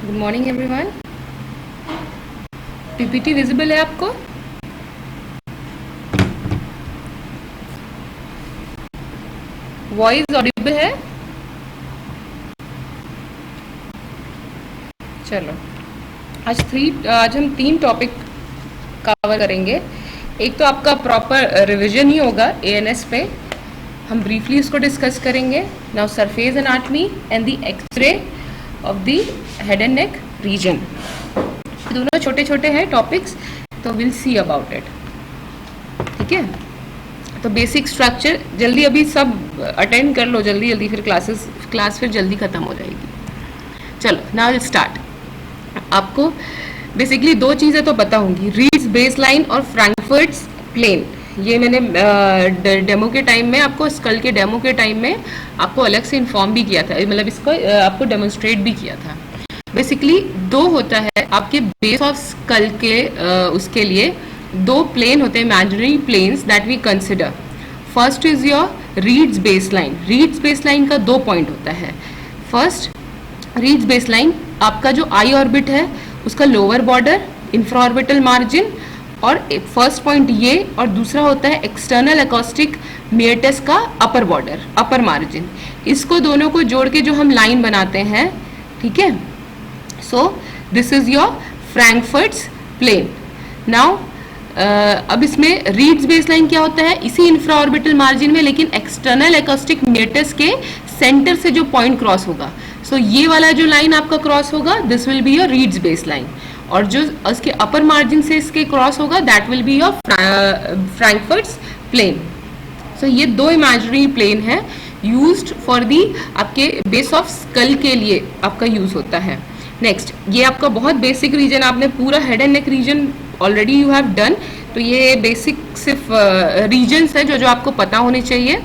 Good morning everyone. PPT visible है आपको? Voice Audible है? चलो, आज हम 3 टॉपिक कवर करेंगे। एक तो आपका प्रॉपर रिवीजन ही होगा एएनएस पे, हम ब्रीफली इसको डिस्कस करेंगे। Now surface anatomy and the x ray of the head and neck region. दोनों छोटे छोटे हैं टॉपिक्स, तो विल सी अबाउट इट। ठीक है, तो बेसिक स्ट्रक्चर जल्दी अभी सब अटेंड कर लो जल्दी जल्दी, फिर क्लास फिर जल्दी ख़त्म हो जाएगी। चलो नाउ विल स्टार्ट। आपको बेसिकली 2 चीज़ें तो पता होंगी, रीड्स बेसलाइन और फ्रैंकफर्ट्स प्लेन। ये मैंने डेमो के टाइम में आपको, स्कल के डेमो के टाइम में आपको अलग से इन्फॉर्म भी किया था, मतलब इसको आपको डेमोन्स्ट्रेट भी किया था। बेसिकली 2 होता है आपके बेस ऑफ स्कल के, उसके लिए 2 प्लेन होते हैं, imaginary planes that we consider. First is your Reid's baseline. Reid's baseline का 2 पॉइंट होता है। फर्स्ट, रीड्स बेसलाइन आपका जो आई ऑर्बिट है उसका lower border, infra orbital margin, और फर्स्ट पॉइंट ये, और दूसरा होता है एक्सटर्नल एकॉस्टिक मेटस का अपर बॉर्डर, अपर मार्जिन। इसको दोनों को जोड़ के जो हम लाइन बनाते हैं, ठीक है, so this is your Frankfurt's plane. Now अब इसमें रीड्स बेसलाइन क्या होता है, इसी इंफ्रा ऑर्बिटल मार्जिन में, लेकिन एक्सटर्नल एकॉस्टिक मेटस के सेंटर से जो पॉइंट क्रॉस होगा, सो ये वाला जो लाइन आपका क्रॉस होगा, this will be your Reid's baseline, और जो उसके अपर मार्जिन से इसके क्रॉस होगा, that will be your Frankfurt's plane. So ये 2 इमेजिनरी प्लेन है, यूज्ड फॉर दी आपके बेस ऑफ स्कल के लिए आपका यूज होता है। नेक्स्ट, ये आपका बहुत बेसिक रीजन, आपने पूरा head and neck reason already you have done, तो ये बेसिक सिर्फ रीजन्स है जो आपको पता होने चाहिए।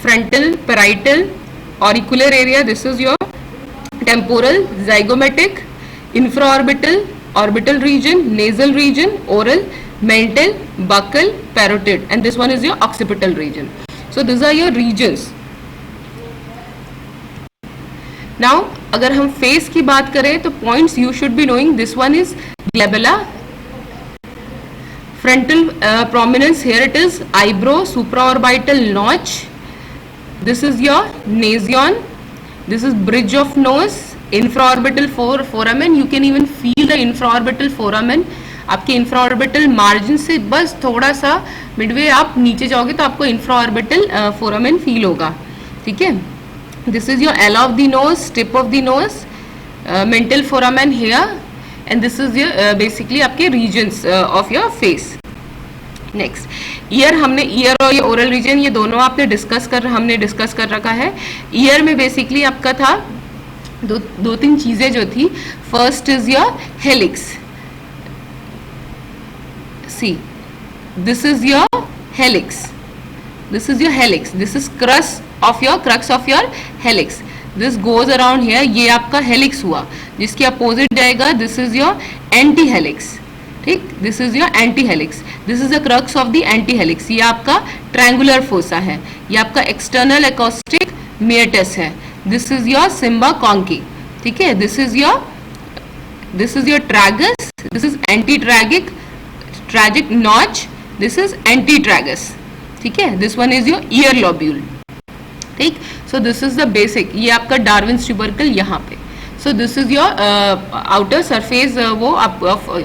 Frontal, parietal, auricular area, this is your temporal, zygomatic, infraorbital, orbital region, nasal region, oral, mental, buccal, parotid, and this one is your occipital region. So these are your regions. Now अगर हम face की बात करें तो points you should be knowing. This one is glabella, frontal prominence, here it is eyebrow, supraorbital notch. This is your nasion. This is bridge of nose, infraorbital foramen. You can even feel the infraorbital foramen. आपके infraorbital margin से बस थोड़ा सा midway आप नीचे जाओगे तो आपको infraorbital foramen feel होगा, ठीक है। This is your ala of the nose, tip of the nose, mental foramen here, and this is your basically आपके regions of your face. Next, year, हमने ईयर और ये ओरल रीजन, ये दोनों हमने डिस्कस कर रखा है। ईयर में बेसिकली आपका था 2-3 चीजें जो थी। First is your helix, see this is your helix, this is your helix, this is crux of your helix, this goes around here, ये आपका हेलिक्स हुआ। जिसके अपोजिट जाएगा, this is your anti helix, ठीक, this is your anti helix, this is the crux of the anti helix. ये आपका triangular fossa है, ये आपका एक्सटर्नल एकॉस्टिक मेटस है, this is your cymba conchae, ठीक है, this is your tragus, this is anti tragic notch, this is anti tragus, ठीक है, this one is your ear lobule, ठीक। So this is the basic, ये आपका Darwin's tubercle यहाँ पे। So this is your outer surface वो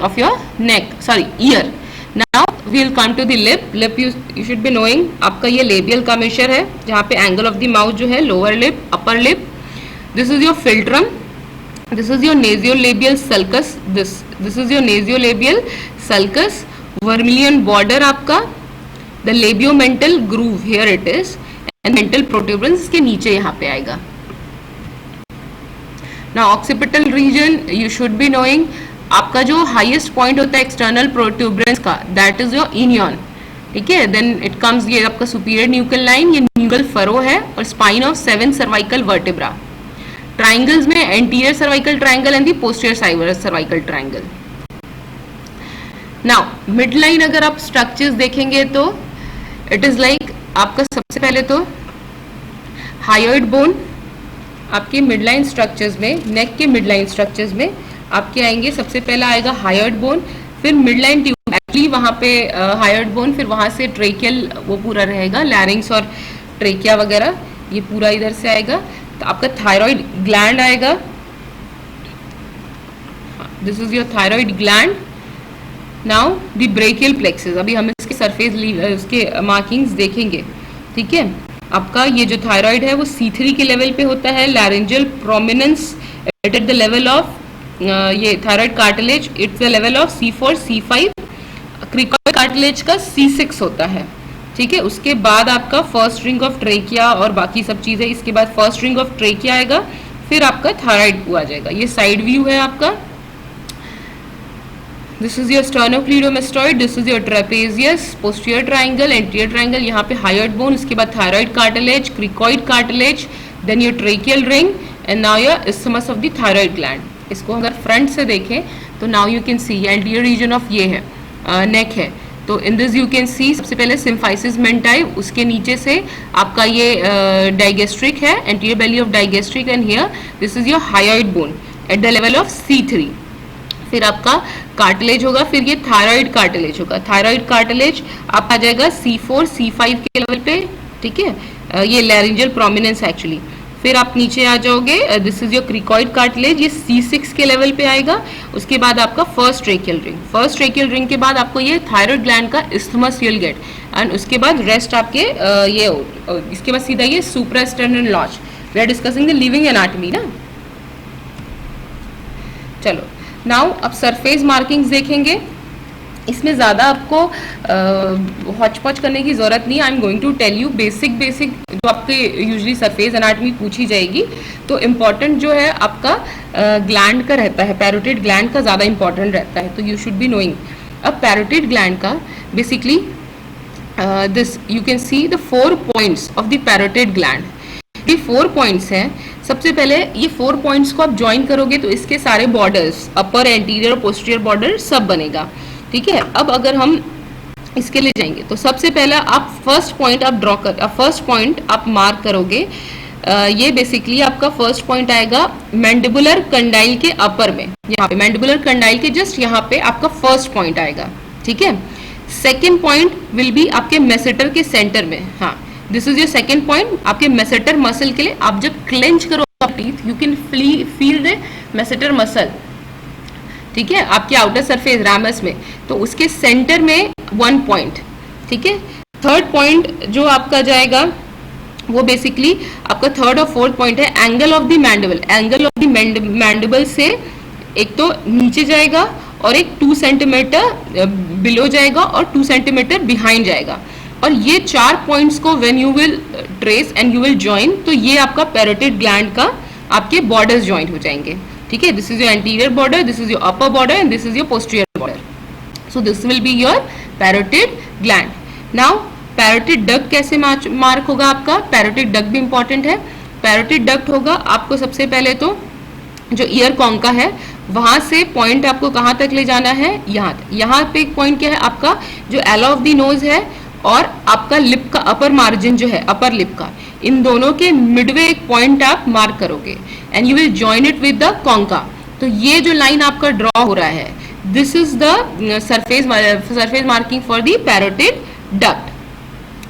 of your neck, sorry ear. Now we will come to the lip. Lip you should be knowing, आपका ये labial का measure है, जहाँ पे angle of the mouth जो है lower lip, upper lip. This is your philtrum. This is your nasolabial sulcus. This is your nasolabial sulcus. Vermilion border आपका, the labiomental groove here it is, and mental protuberance इसके नीचे यहाँ पे आएगा। Now occipital region you should be knowing, आपका जो highest point होता है एक्सटर्नल प्रोट्यूबरेंस का, दैट इज योर इनियन, ठीक है। देन इट कम्स, ये आपका सुपीरियर न्यूकल लाइन, ये न्यूकल फरो है, और spine of 7 cervical vertebra. Triangles में anterior cervical triangle and the posterior cervical triangle. Now mid line अगर आप स्ट्रक्चर्स देखेंगे तो इट इज लाइक आपका सबसे पहले तो हायोइड बोन, आपके मिडलाइन स्ट्रक्चर्स में, नेक के मिडलाइन स्ट्रक्चर्स में आपके आएंगे, सबसे पहला आएगा हायर्ड बोन, फिर मिडलाइन ट्यूब, एक्चुअली वहाँ पे हायर्ड बोन, फिर वहाँ से ट्रेकियल वो पूरा रहेगा, लैरिंग्स और ट्रेकिया वगैरह ये पूरा इधर से आएगा। तो आपका थायराइड ग्लैंड आएगा, this is your thyroid gland. Now the brachial plexus, अभी हम इसके सरफेस उसके मार्किंग्स देखेंगे, ठीक है। आपका ये जो थायराइड है वो C3 के लेवल पे होता है, laryngeal prominence at the level of ये thyroid cartilage it's the level of C4 C5, cricoid cartilage का C6 होता है, ठीक है। उसके बाद आपका फर्स्ट रिंग ऑफ ट्रेकिया और बाकी सब चीज़ें, इसके बाद फर्स्ट रिंग ऑफ ट्रेकिया आएगा, फिर आपका थायराइड आ जाएगा। ये साइड व्यू है आपका। This is your sternocleidomastoid, this is your trapezius, posterior triangle, anterior triangle, यहाँ पे हायर्ड बोन, उसके बाद thyroid cartilage, cricoid cartilage, then your tracheal ring and now your isthmus of the thyroid gland. इसको अगर front से देखें तो now you can see anterior region of ये है नेक है, तो in this you can see सबसे पहले सिम्फाइसिस मेंटाई, उसके नीचे से आपका ये डाइगेस्ट्रिक है, anterior belly of digastric, and here this is your hired bone eight the level of C3। फिर आपका कार्टिलेज होगा, फिर ये थायराइड कार्टिलेज होगा, थायराइड कार्टिलेज आप आ जाएगा C4 C5 के लेवल पे, ठीक है। ये लैरिंजियल प्रोमिनेंस एक्चुअली। फिर आप नीचे आ जाओगे, दिस इज योर क्रिकॉइड कार्टिलेज, ये C6 के लेवल पे आएगा। उसके बाद आपका first tracheal ring, first tracheal ring के बाद आपको ये थायराइड ग्लैंड का isthmus you will get, and उसके बाद रेस्ट आपके ये इसके बाद सीधा ये suprasternal lodge. We are discussing the living anatomy ना। चलो नाउ अब सरफेस मार्किंग्स देखेंगे। इसमें ज़्यादा आपको हॉच पॉच करने की ज़रूरत नहीं, I am going to tell you basic जो आपके यूजली सरफेस एनाटॉमी पूछी जाएगी। तो इम्पॉर्टेंट जो है आपका ग्लैंड का रहता है, पैरोटिड ग्लैंड का ज़्यादा इंपॉर्टेंट रहता है, तो यू शुड बी नोइंग। अब पैरोटिड ग्लैंड का basically this you can see the 4 points of the parotid gland. ये 4 पॉइंट्स हैं। सबसे पहले ये 4 पॉइंट्स को आप ज्वाइन करोगे तो इसके सारे बॉर्डर्स, अपर, एंटीरियर और पोस्टीरियर बॉर्डर सब बनेगा, ठीक है। अब अगर हम इसके लिए जाएंगे तो सबसे पहला आप फर्स्ट पॉइंट आप ड्रॉ कर, फर्स्ट पॉइंट आप मार्क करोगे। ये बेसिकली आपका फर्स्ट पॉइंट आएगा मैंडिबुलर कंडाइल के अपर में, यहाँ पे मैंडिबुलर कंडाइल के जस्ट यहाँ पे आपका फर्स्ट पॉइंट आएगा, ठीक है। सेकेंड पॉइंट विल बी आपके मेसेटर के सेंटर में, हाँ this is your second point. आपके मेसेटर मसल के लिए आप जब क्लेंच करो teeth you can feel the masseter muscle, ठीक है, आपके आउटर सरफेस रैमस में, तो उसके सेंटर में 1 पॉइंट, ठीक है। थर्ड पॉइंट जो आपका जाएगा वो बेसिकली आपका थर्ड और फोर्थ पॉइंट है angle of the mandible. Angle of the mandible से एक तो नीचे जाएगा और एक 2 सेंटीमीटर बिलो जाएगा और 2 सेंटीमीटर बिहाइंड जाएगा, और ये 4 पॉइंट्स को when you will trace and you will join, तो ये आपका पैरोटिड ग्लैंड का आपके बॉर्डर्स ज्वाइन हो जाएंगे, ठीक है। This is your anterior border, this is your upper border and this is your posterior border, so this will be your parotid gland. Now parotid duct कैसे मार्क होगा आपका? Parotid duct भी important है। Parotid duct होगा आपको सबसे पहले तो जो ईयर कॉन्का है वहां से पॉइंट आपको कहाँ तक ले जाना है, यहाँ पे एक पॉइंट क्या है आपका जो एला ऑफ द नोज है और आपका लिप का अपर मार्जिन जो है अपर लिप का, इन दोनों के मिडवे एक पॉइंट आप मार्क करोगे and you will join it with the concha. तो ये जो लाइन आपका ड्रॉ हो रहा है this is the surface marking for the parotid duct,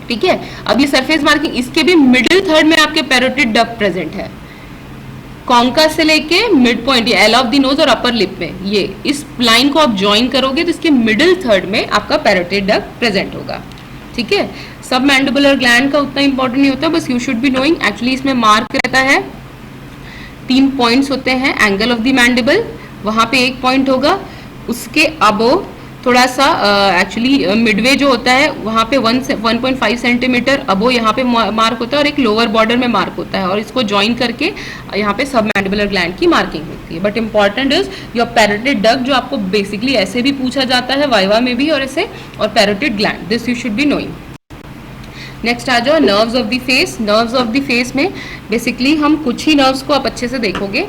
ठीक है। अब ये सरफेस मार्किंग इसके भी मिडिल थर्ड में आपके पैरोटिड डक्ट प्रेजेंट है, कॉन्का से लेके mid point L of the nose और अपर लिप में, ये इस लाइन को आप ज्वाइन करोगे तो इसके मिडिल थर्ड में आपका पैरोटिड डक्ट प्रेजेंट होगा, ठीक है। सब मैंडिबुलर ग्लैंड का उतना इंपॉर्टेंट नहीं होता, बस you should be knowing. Actually इसमें मार्क रहता है 3 पॉइंट्स होते हैं, एंगल ऑफ द मैंडिबल वहां पे एक पॉइंट होगा, उसके अबो थोड़ा सा एक्चुअली मिडवे जो होता है वहाँ पे 1.5 सेंटीमीटर अबो यहाँ पे मार्क होता है और एक लोअर बॉर्डर में मार्क होता है, और इसको ज्वाइन करके यहाँ पे सब मैंडिबुलर ग्लैंड की मार्किंग होती है। But important is your parotid duct जो आपको बेसिकली ऐसे भी पूछा जाता है वाइवा में भी और ऐसे, और parotid gland, this you should be knowing. Next आ जाओ nerves of the face. Nerves of the face में बेसिकली हम कुछ ही नर्व्स को आप अच्छे से देखोगे।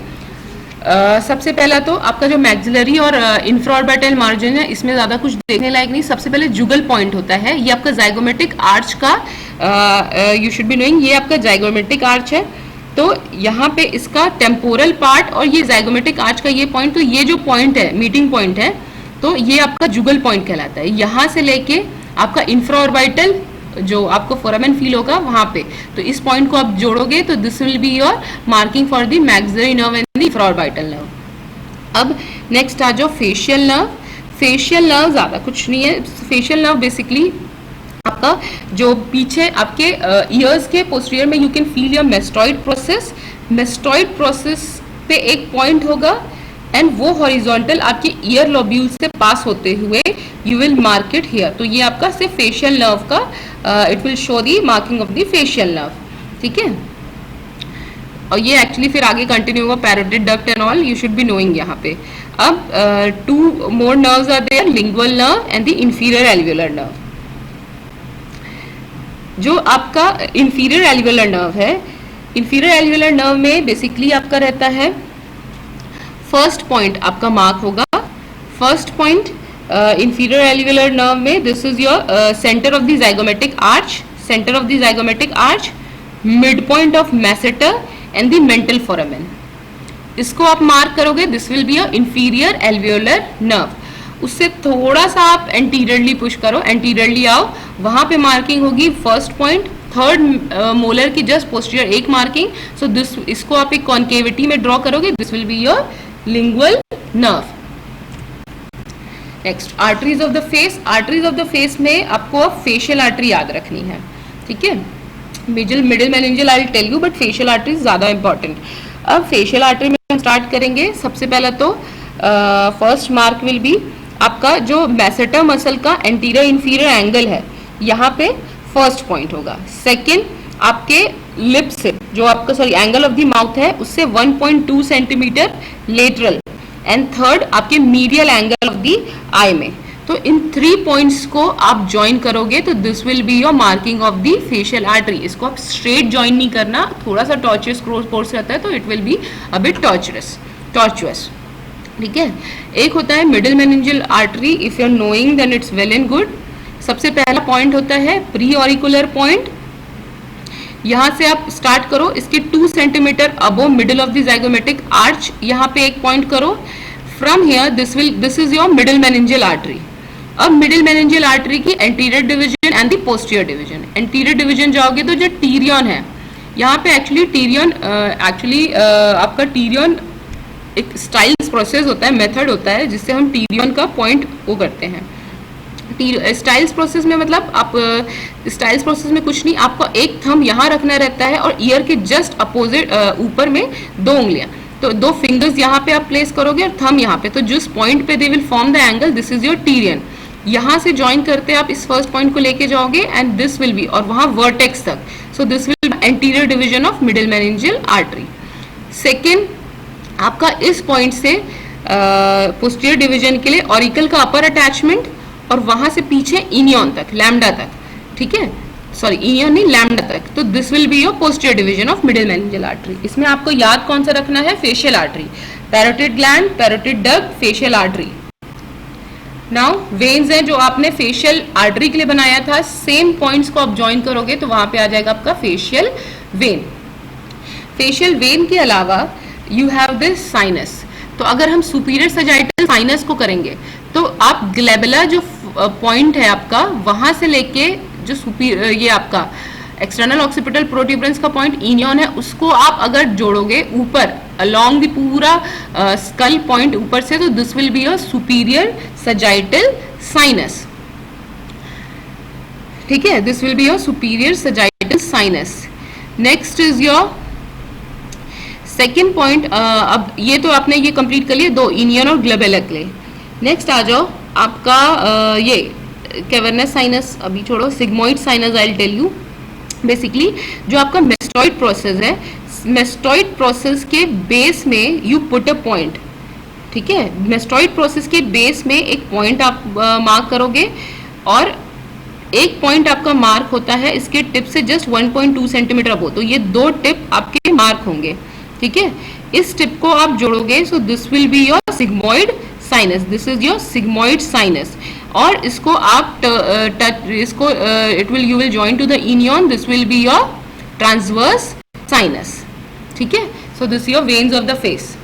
सबसे पहला तो आपका जो मैक्सिलरी और इंफ्राऑर्बिटल मार्जिन है इसमें ज़्यादा कुछ देखने लायक नहीं। सबसे पहले जुगल पॉइंट होता है, ये आपका जाइगोमेटिक आर्च का, यू शुड बी नोइंग, ये आपका जाइगोमेटिक आर्च है। तो यहाँ पे इसका टेम्पोरल पार्ट और ये ज़ाइगोमेटिक आर्च का ये पॉइंट, तो ये जो पॉइंट है मीटिंग पॉइंट है, तो ये आपका जुगल पॉइंट कहलाता है। यहाँ से लेके आपका इंफ्राऑर्बिटल जो आपको फोरामेन फील होगा वहां पे, तो इस पॉइंट को आप जोड़ोगे तो this will be your marking for the maxillary nerve and the infraorbital nerve. अब नेक्स्ट आ जाओ फेशियल नर्व। फेशियल नर्व ज्यादा कुछ नहीं है। फेशियल नर्व बेसिकली आपका जो पीछे आपके ईयर्स के पोस्टीरियर में you can feel your mastoid process. Mastoid process पे एक पॉइंट होगा एंड वो हॉरिजॉन्टल आपके ईयर लोब्यूल से पास होते हुए you will mark it here. तो ये आपका सिर्फ फेशियल नर्व का it will show the marking of the facial nerve, ठीक है। और ये एक्चुअली फिर आगे कंटिन्यू होगा parotid duct and all, you should be knowing यहाँ पे। अब two more nerves are there, lingual nerve and the inferior alveolar nerve. जो आपका इंफीरियर एल्वियोलर नर्व है, इंफीरियर एल्वियोलर नर्व में बेसिकली आपका रहता है फर्स्ट पॉइंट आपका मार्क होगा। First point inferior alveolar nerve में this is your centre of the zygomatic arch, centre of the zygomatic arch, mid point of masseter and the mental foramen. इसको आप mark करोगे, this will be your inferior alveolar nerve. उससे थोड़ा सा आप anteriorly push करो, anteriorly आओ, वहां पे मार्किंग होगी फर्स्ट पॉइंट, थर्ड मोलर की जस्ट पोस्टीरियर एक मार्किंग। सो दिस, इसको आप एक कॉन्केविटी में ड्रॉ करोगे, this will be your lingual nerve. Next arteries of the face. Arteries of the face में आपको फेशियल आर्टरी याद रखनी है, ठीक है। Middle meningeal I will tell you, but facial artery ज्यादा इंपॉर्टेंट। अब फेशियल आर्टरी में हम स्टार्ट करेंगे। सबसे पहला तो फर्स्ट मार्क विल बी आपका जो मैसेटर मसल का एंटीरियर इंफीरियर एंगल है, यहाँ पे फर्स्ट पॉइंट होगा। सेकेंड आपके लिप से जो आपका एंगल ऑफ द माउथ है उससे 1.2 सेंटीमीटर लेटरल, एंड थर्ड आपके मीडियल एंगल ऑफ द आई में। तो इन 3 पॉइंट्स को आप ज्वाइन करोगे तो this will be your marking of the facial artery. इसको आप स्ट्रेट ज्वाइन नहीं करना, थोड़ा सा टॉर्चुअस कोर्स रहता है, तो it will be a bit tortuous, ठीक है। एक होता है middle meningeal artery, if you are knowing then it's well and good. सबसे पहला पॉइंट होता है प्री ऑरिकुलर पॉइंट। यहाँ से आप स्टार्ट करो, इसके 2 centimetre above middle of the zygomatic arch, यहाँ पे एक पॉइंट करो। From here this is your middle meningeal artery. अब मिडिल मेनिंजियल आर्टरी की anterior division and the posterior division. Anterior division जाओगे तो जो टीरियन है, यहाँ पे एक्चुअली टीरियन आपका टीरियन एक स्टाइल्स प्रोसेस होता है, मेथड होता है, जिससे हम टीरियन का पॉइंट वो करते हैं। स्टाइल्स प्रोसेस में मतलब आप स्टाइल्स प्रोसेस में कुछ नहीं, आपको एक थंब यहाँ रखना रहता है और ईयर के जस्ट अपोजिट ऊपर में 2 उंगलियां, तो 2 फिंगर्स यहाँ पे आप प्लेस करोगे और थंब यहाँ पे, तो जिस पॉइंट पे दे will form the angle, this is your Tyrion. यहाँ से ज्वाइन करते आप इस फर्स्ट पॉइंट को लेके जाओगे एंड दिस विल बी, और वहाँ वर्टेक्स तक, so this will anterior division of middle meningeal artery. Second आपका इस पॉइंट से पोस्टीरियर डिवीजन के लिए ऑरिकल का अपर अटैचमेंट, और वहां से पीछे इनियन तक, लैम्डा तक, ठीक है, सॉरी इनियन नहीं लैम्डा तक, तो this will be your posterior division of middle meningeal artery. इसमें आपको याद कौन सा रखना है? Facial artery, parotid gland, parotid duct, facial artery. Now veins है जो आपने फेशियल आर्टरी के लिए बनाया था, सेम पॉइंट्स को आप ज्वाइन करोगे तो वहां पे आ जाएगा आपका फेशियल वेन। फेशियल वेन के अलावा यू हैव दिस साइनस। तो अगर हम सुपीरियर सजाइटल साइनस को करेंगे तो आप ग्लेबुला जो पॉइंट है आपका, वहां से लेके जो ये आपका एक्सटर्नल ऑक्सीपिटल प्रोट्यूबरेंस का पॉइंट इनियन है, उसको आप अगर जोड़ोगे ऊपर अलोंग द पूरा स्कल पॉइंट ऊपर से, तो this will be your superior sagittal sinus, ठीक है, this will be your superior sagittal sinus. Next is your second point. अब ये तो आपने ये कंप्लीट कर लिया, 2 इनियन और ग्लेबुला के लिए। नेक्स्ट आ जाओ आपका ये कैवर्नस साइनस, अभी छोड़ो, sigmoid sinus I will tell you. Basically जो आपका मेस्टॉइड प्रोसेस है, मेस्टॉइड प्रोसेस के बेस में यू पुट अ पॉइंट, ठीक है, मेस्टॉइड प्रोसेस के बेस में एक पॉइंट आप मार्क करोगे, और एक पॉइंट आपका मार्क होता है इसके टिप से जस्ट 1.2 सेंटीमीटर अबो, तो ये 2 टिप आपके मार्क होंगे, ठीक है। इस टिप को आप जोड़ोगे, so this will be your sigmoid sinus, this is your sigmoid sinus. और इसको आप इसको you will join to the inion, this will be your transverse sinus, ठीक है। So this your veins of the face.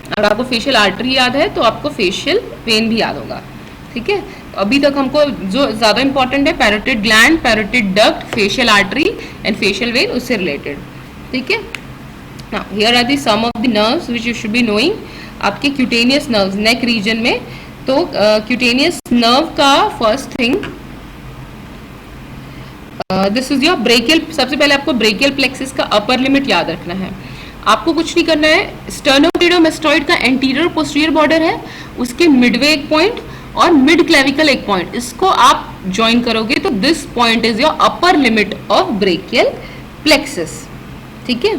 अगर आपको facial artery याद है तो आपको फेशियल वेन भी याद होगा, ठीक है। अभी तक हमको जो ज्यादा इंपॉर्टेंट है parotid gland, parotid duct, facial artery and facial vein, उससे रिलेटेड, ठीक है। Now here are the some of the nerves which you should be knowing. आपके क्यूटेनियस नर्व्स नेक रीजन में, तो क्यूटेनियस नर्व का first thing this is your brachial. सबसे पहले आपको ब्रेकियल प्लेक्सिस का अपर लिमिट याद रखना है। आपको कुछ नहीं करना है। स्टर्नोक्लीडोमास्टोइड का एंटीरियर पोस्टीरियर बॉर्डर है, उसके मिडवे एक पॉइंट और मिड क्लेविकल एक पॉइंट, इसको आप ज्वाइन करोगे तो this point is your upper limit of brachial plexus, ठीक है।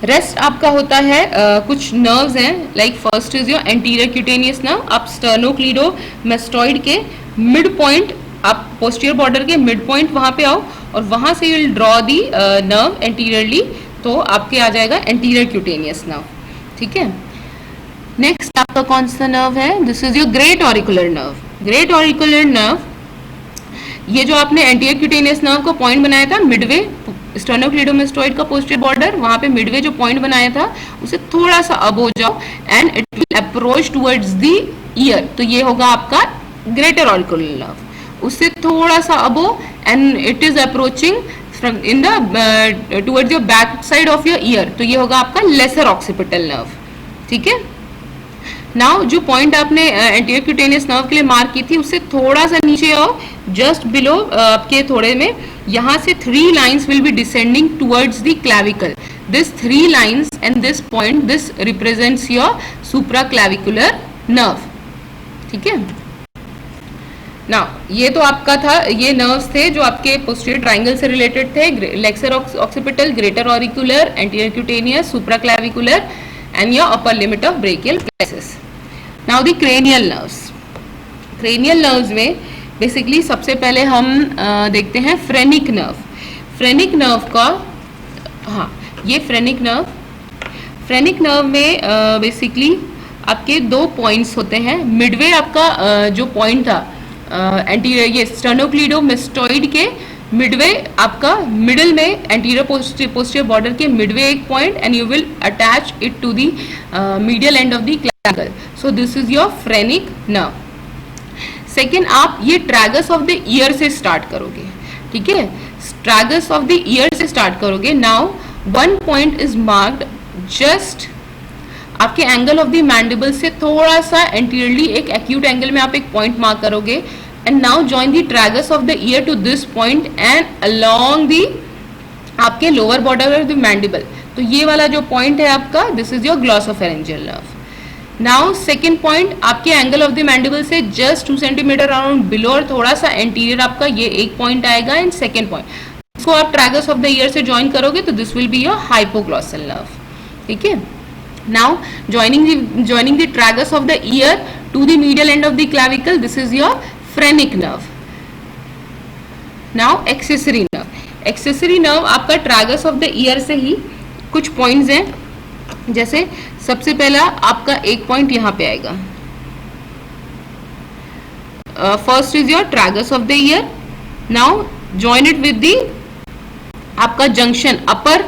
रेस्ट आपका होता है कुछ नर्व्स हैं, like first is your anterior cutaneous nerve. आप स्टर्नोक्लीडोमास्टोइड के मिड पॉइंट, आप पोस्टीरियर बॉर्डर के मिड पॉइंट वहां पे आओ और वहां से you will draw the nerve anteriorly, तो आपके आ जाएगा एंटीरियर क्यूटेनियस नर्व, ठीक है। नेक्स्ट आपका कौन सा नर्व है? This is your great auricular nerve. Great auricular nerve, ये जो आपने एंटीरियर क्यूटेनियस नर्व को पॉइंट बनाया था मिडवे, स्टर्नोक्लीडोमास्टोइड का पोस्टीरियर बॉर्डर, वहां पे मिडवे जो पॉइंट बनाया था उसे थोड़ा सा अब हो जाओ and it will approach towards the year, तो ये होगा आपका ग्रेटर ऑरिकुलर नर्व। उससे थोड़ा सा अब हो and it is approaching from in the towards your back side of your year, तो ये होगा आपका लेसर ऑक्सीपिटल नर्व, ठीक है। नाउ जो पॉइंट आपने एंटीरियर क्यूटेनियस नर्व के लिए मार्क की थी उससे थोड़ा सा नीचे आओ, जस्ट बिलो आपके थोड़े में, यहाँ से 3 lines will be descending towards the clavicle. This 3 lines and this point, this represents your supra clavicular nerve, ठीक है। नाउ ये तो आपका था, ये नर्व्स थे जो आपके पोस्टीरियर ट्रायंगल से रिलेटेड थे, lesser occipital, greater auricular, anterior cutaneous, supra clavicular and your upper limit of brachial plexus. Now the cranial nerves. Cranial nerves में basically सबसे पहले हम देखते हैं phrenic nerve. Phrenic nerve का, हाँ ये phrenic nerve. Phrenic nerve में basically आपके 2 points होते हैं। midway आपका जो point था एंटीरियर, ये स्टर्नोक्लीडोमास्टोइड के मिडवे, आपका मिडिल में एंटीरियर पोस्टीरियर बॉर्डर के मिडवे एक point and you will attach it to the medial end of the clavicle, so this is your phrenic nerve. Second, आप ये ट्रैगस ऑफ द ईयर से start करोगे, ठीक है, ट्रैगस ऑफ द ईयर से start करोगे। Now 1 point is marked just आपके angle of the mandible से थोड़ा सा एंटीरियरली, एक एक्यूट एंगल में आप एक पॉइंट मार्क करोगे and now join the tragus of the ear to this point and along the आपके lower border of the mandible, तो ये वाला जो point है आपका, this is your glossopharyngeal nerve. Now second point, आपके angle of the mandible से just 2 centimeter around below और थोड़ा सा anterior आपका ये एक point आएगा and second point, इसको आप tragus of the ear से join करोगे तो this will be your hypoglossal nerve, ठीक है। Now joining the tragus of the ear to the medial end of the clavicle, this is your phrenic nerve. Now accessory nerve. Accessory nerve आपका tragus of the ear से ही कुछ points हैं, जैसे सबसे पहला आपका एक point यहाँ पे आएगा, first is your tragus of the ear. Now join it with the आपका junction upper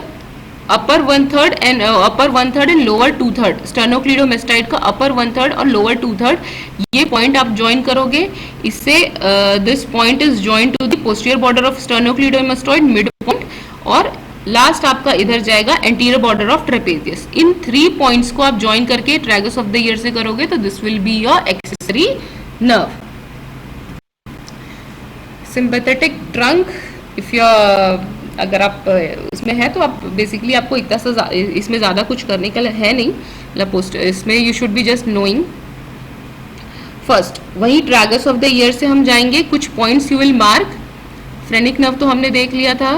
1/3 and upper 1/3 and lower 2/3, स्टर्नोक्लीडोमास्टोइड का upper 1/3 और lower 2/3, ये पॉइंट आप ज्वाइन करोगे। इससे this point is join to the posterior border of sternocleidomastoid mid point, और last आपका इधर जाएगा एंटीरियर बॉर्डर ऑफ ट्रेपेजियस। इन 3 पॉइंट्स को आप ज्वाइन करके ट्रैगस ऑफ द ईयर से करोगे तो this will be your accessory nerve. Sympathetic trunk, if you अगर आप उसमें है तो आप बेसिकली आपको इतना सा इसमें ज़्यादा कुछ करने का है नहीं, मतलब इसमें you should be just knowing first. वही ट्रैगस ऑफ द ईयर से हम जाएंगे, कुछ points you will mark. Phrenic nerve तो हमने देख लिया था,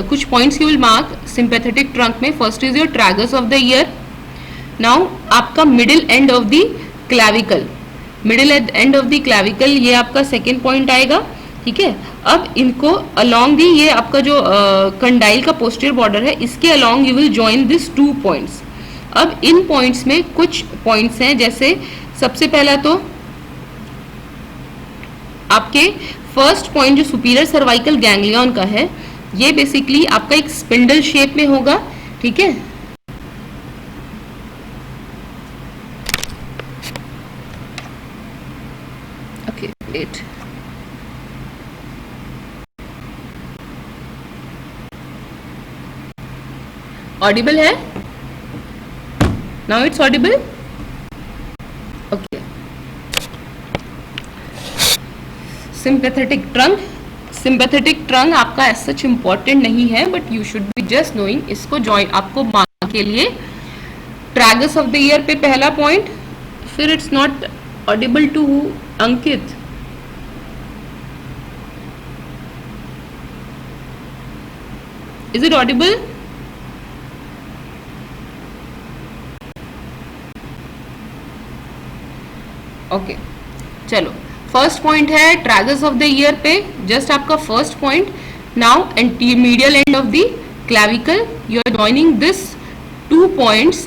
कुछ points you will mark sympathetic trunk में। First is your tragus of the ear. Now आपका middle end of the clavicle, middle end of the clavicle ये आपका सेकेंड पॉइंट आएगा, ठीक है। अब इनको अलोंग दी, ये आपका जो कंडाइल का पोस्टीरियर बॉर्डर है, इसके along you will join this 2 points. अब इन पॉइंट्स में कुछ पॉइंट्स हैं, जैसे सबसे पहला तो आपके फर्स्ट पॉइंट जो सुपीरियर सर्वाइकल गैंग्लियन का है, ये बेसिकली आपका एक स्पिंडल शेप में होगा, ठीक है। ओके वेट, ऑडिबल है? Now it's Audible? Okay. Sympathetic trunk, sympathetic trunk आपका एज सच इम्पॉर्टेंट नहीं है, but you should be just knowing इसको ज्वाइन आपको मार्क के लिए। ट्रैगस ऑफ द ईयर पे पहला पॉइंट, फिर it's not audible to Ankit. Is it audible? Okay चलो, फर्स्ट पॉइंट है ट्रैगस ऑफ द ईयर पे, जस्ट आपका first point. Now medial end of the clavicle, you are joining this 2 points.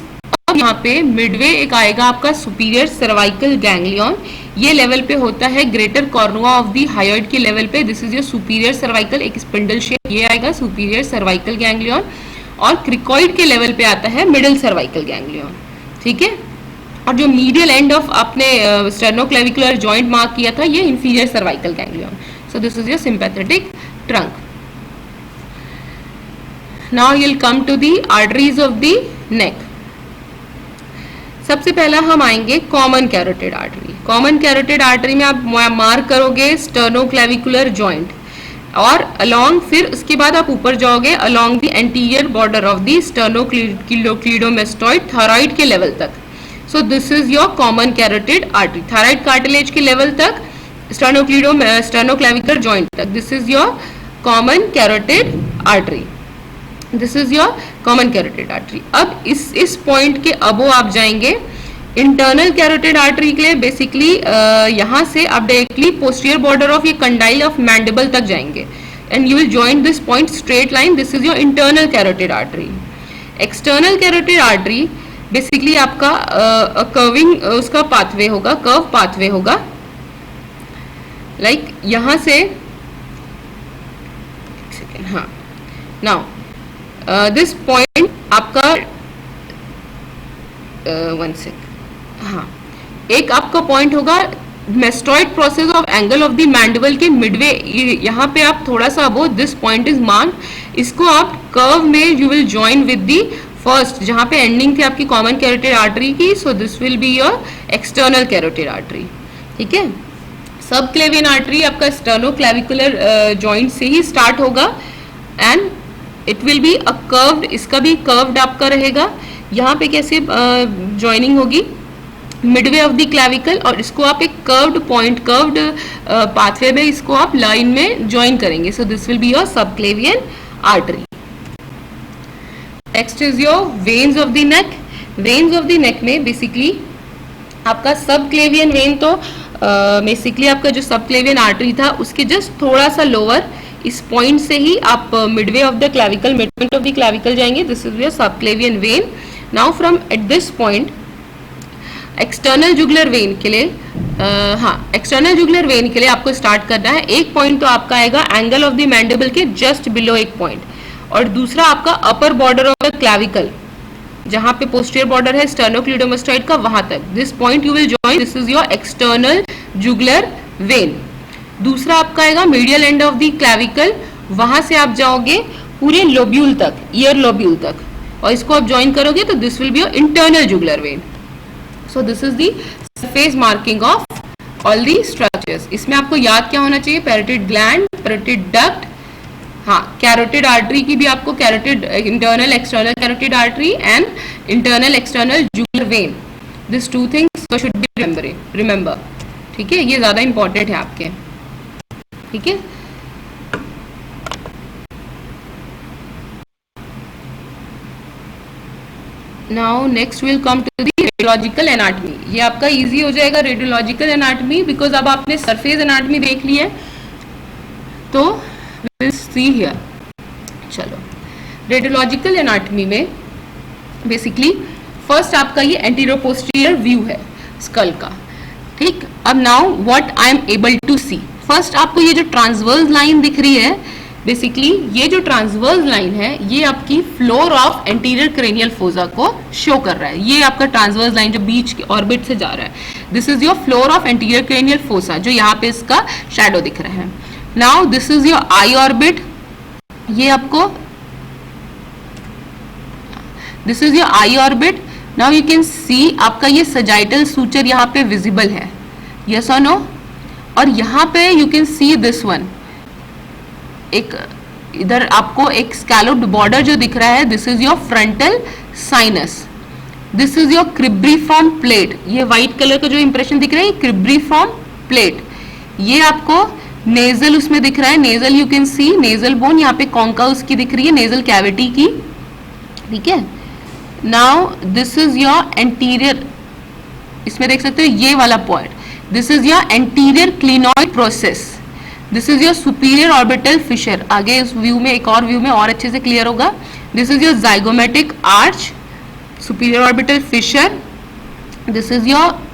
अब यहाँ पे मिडवे एक आएगा आपका सुपीरियर सर्वाइकल गैंग्लियन, ये लेवल पे होता है greater cornua of the hyoid के लेवल पे। This is your superior cervical, एक स्पिंडल शेप ये आएगा सुपीरियर सर्वाइकल गैंग्लियन। और क्रिकॉइड के लेवल पे आता है मिडिल सर्वाइकल गैंग्लियन, ठीक है। और जो मीडियल एंड ऑफ आपने स्टेर्नोक्लेविकुलर जॉइंट मार्क किया था, ये inferior cervical ganglion. So this is your sympathetic trunk. Now you will come to the arteries of the neck. सबसे पहला हम आएंगे common carotid artery. Common carotid artery में आप मार्क करोगे स्टेर्नोक्लेविकुलर जॉइंट, और अलोंग, फिर उसके बाद आप ऊपर जाओगे along the anterior border of the sternocleidomastoid thyroid के लेवल तक। So this is your common carotid artery, thyroid cartilage के लेवल तक, स्टेर्नोक्लेविकुलर जॉइंट तक। This is your common carotid artery, this is your common carotid artery. अब इस point के अबो आप जाएंगे इंटरनल कैरोटिड आर्टरी के लिए। बेसिकली यहाँ से आप डायरेक्टली पोस्टीरियर बॉर्डर ऑफ ये कंडाइल ऑफ मैंडिबल तक जाएंगे, and you will join this point straight line. This is your internal carotid artery. External carotid artery basically आपका कर्विंग उसका पाथवे होगा, कर्व पाथवे होगा, लाइक यहाँ से, हाँ। नाउ दिस पॉइंट आपका 1 सेक, हाँ, एक आपका पॉइंट होगा mastoid process of angle of the mandible के मिडवे, यहाँ पे आप थोड़ा सा अबो दिस पॉइंट इज मार्क्ड, इसको आप कर्व में you will join with the first, जहाँ पे एंडिंग थी आपकी कॉमन कैरोटिड आर्टरी की। सो this will be your external carotid artery, ठीक है। सब क्लेवियन आर्टरी आपका स्टेर्नोक्लेविकुलर जॉइंट से ही स्टार्ट होगा, and it will be a curved, इसका भी कर्व्ड आपका रहेगा। यहाँ पे कैसे ज्वाइनिंग होगी, मिडवे ऑफ द क्लैविकल, और इसको आप एक कर्व्ड पॉइंट, कर्व्ड पाथवे में इसको आप लाइन में ज्वाइन करेंगे। So this will be your subclavian artery. Next is your veins of the neck. Veins of the neck में बेसिकली आपका सब क्लेवियन वेन, तो बेसिकली आपका जो सब क्लेवियन आर्टरी था उसके जस्ट थोड़ा सा लोअर, इस पॉइंट से ही आप Midway of the clavicle, midpoint of the clavicle जाएंगे। दिस इज योर सब क्लेवियन when. Now from eight this point external jugular when के लिए, हाँ, एक्सटर्नल जुगुलर वेन के लिए आपको स्टार्ट करना है। एक पॉइंट तो आपका आएगा एंगल ऑफ द मैंडिबल के जस्ट बिलो एक पॉइंट, और दूसरा आपका upper border of the clavicle, जहां पे पोस्टीरियर बॉर्डर है स्टेर्नोक्लीडोमेस्टॉइड का, वहां तक। This point you will join, this is your external jugular when. दूसरा आपका आएगा medial end of the clavicle, वहां से आप जाओगे पूरे लोब्यूल तक, ईयर लोब्यूल तक, और इसको आप ज्वाइन करोगे तो this will be your internal jugular vein. So this is the surface marking of all the structures. इसमें आपको याद क्या होना चाहिए, पैरोटिड ग्लैंड, पैरोटिड डक्ट, हाँ, कैरोटिड आर्टरी की भी आपको carotid internal external carotid artery and internal external jugular vein, this 2 things should be remember, ठीक है। ये ज्यादा इंपॉर्टेंट है आपके, ठीक है। Now next will come to the radiological anatomy. ये आपका इजी हो जाएगा रेडियोलॉजिकल एनाटमी, बिकॉज अब आपने सरफेस एनाटमी देख ली है, तो विल सी हियर। चलो, रेडियोलॉजिकल एनाटमी में बेसिकली फर्स्ट आपका ये एंटीरियर पोस्टीरियर व्यू है स्कल का, ठीक। अब now what I am able to see, first आपको ये जो ट्रांसवर्स लाइन दिख रही है, बेसिकली ये जो ट्रांसवर्स लाइन है ये आपकी floor of anterior cranial fossa को शो कर रहा है। ये आपका ट्रांसवर्स लाइन जो बीच के ऑर्बिट से जा रहा है, this is your floor of anterior cranial fossa, जो यहाँ पे इसका शैडो दिख रहा है। Now this is your I orbit, ये आपको this is your I orbit. Now you can सी आपका ये सजाइटल सूचर यहाँ पे विजिबल है, यस और नो। और यहाँ पे you can see this one, एक इधर आपको एक स्कैलोप्ड बॉर्डर जो दिख रहा है, this is your frontal sinus, this is your cribriform plate. ये व्हाइट कलर का जो इंप्रेशन दिख रहा है, ये क्रिब्रीफॉर्म प्लेट। ये आपको नेजल उसमें दिख रहा है, nasal you can C, nasal bone यहाँ पे कॉन्का उसकी दिख रही है, नेजल कैविटी की, ठीक है। Now this is your anterior, इसमें देख सकते हो ये वाला point, this is your anterior clinoid process, this is your superior orbital fissure. आगे इस व्यू में, एक और व्यू में और अच्छे से क्लियर होगा। This is your zygomatic arch, superior orbital Fisher, this is your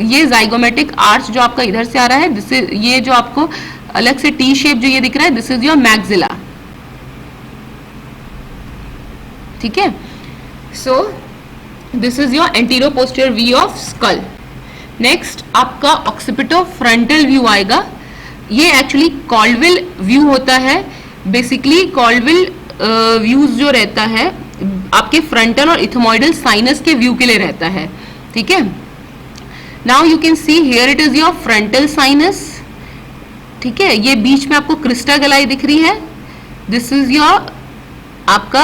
ये जाइगोमेटिक आर्च जो आपका इधर से आ रहा है, दिस इज ये जो आपको अलग से टी शेप जो ये दिख रहा है, दिस इज योर मैक्सिला, ठीक है। So this is your antero posterior view of skull. Next आपका ऑक्सीपिटो फ्रंटल व्यू आएगा। ये एक्चुअली कॉल्डविल व्यू होता है। बेसिकली कॉल्डविल व्यूज जो रहता है आपके फ्रंटल और इथमोइडल साइनस के व्यू के लिए रहता है, ठीक है। Now you can see here it is your frontal sinus, ठीक है। ये बीच में आपको क्रिस्टा गलाई दिख रही है, दिस इज योर आपका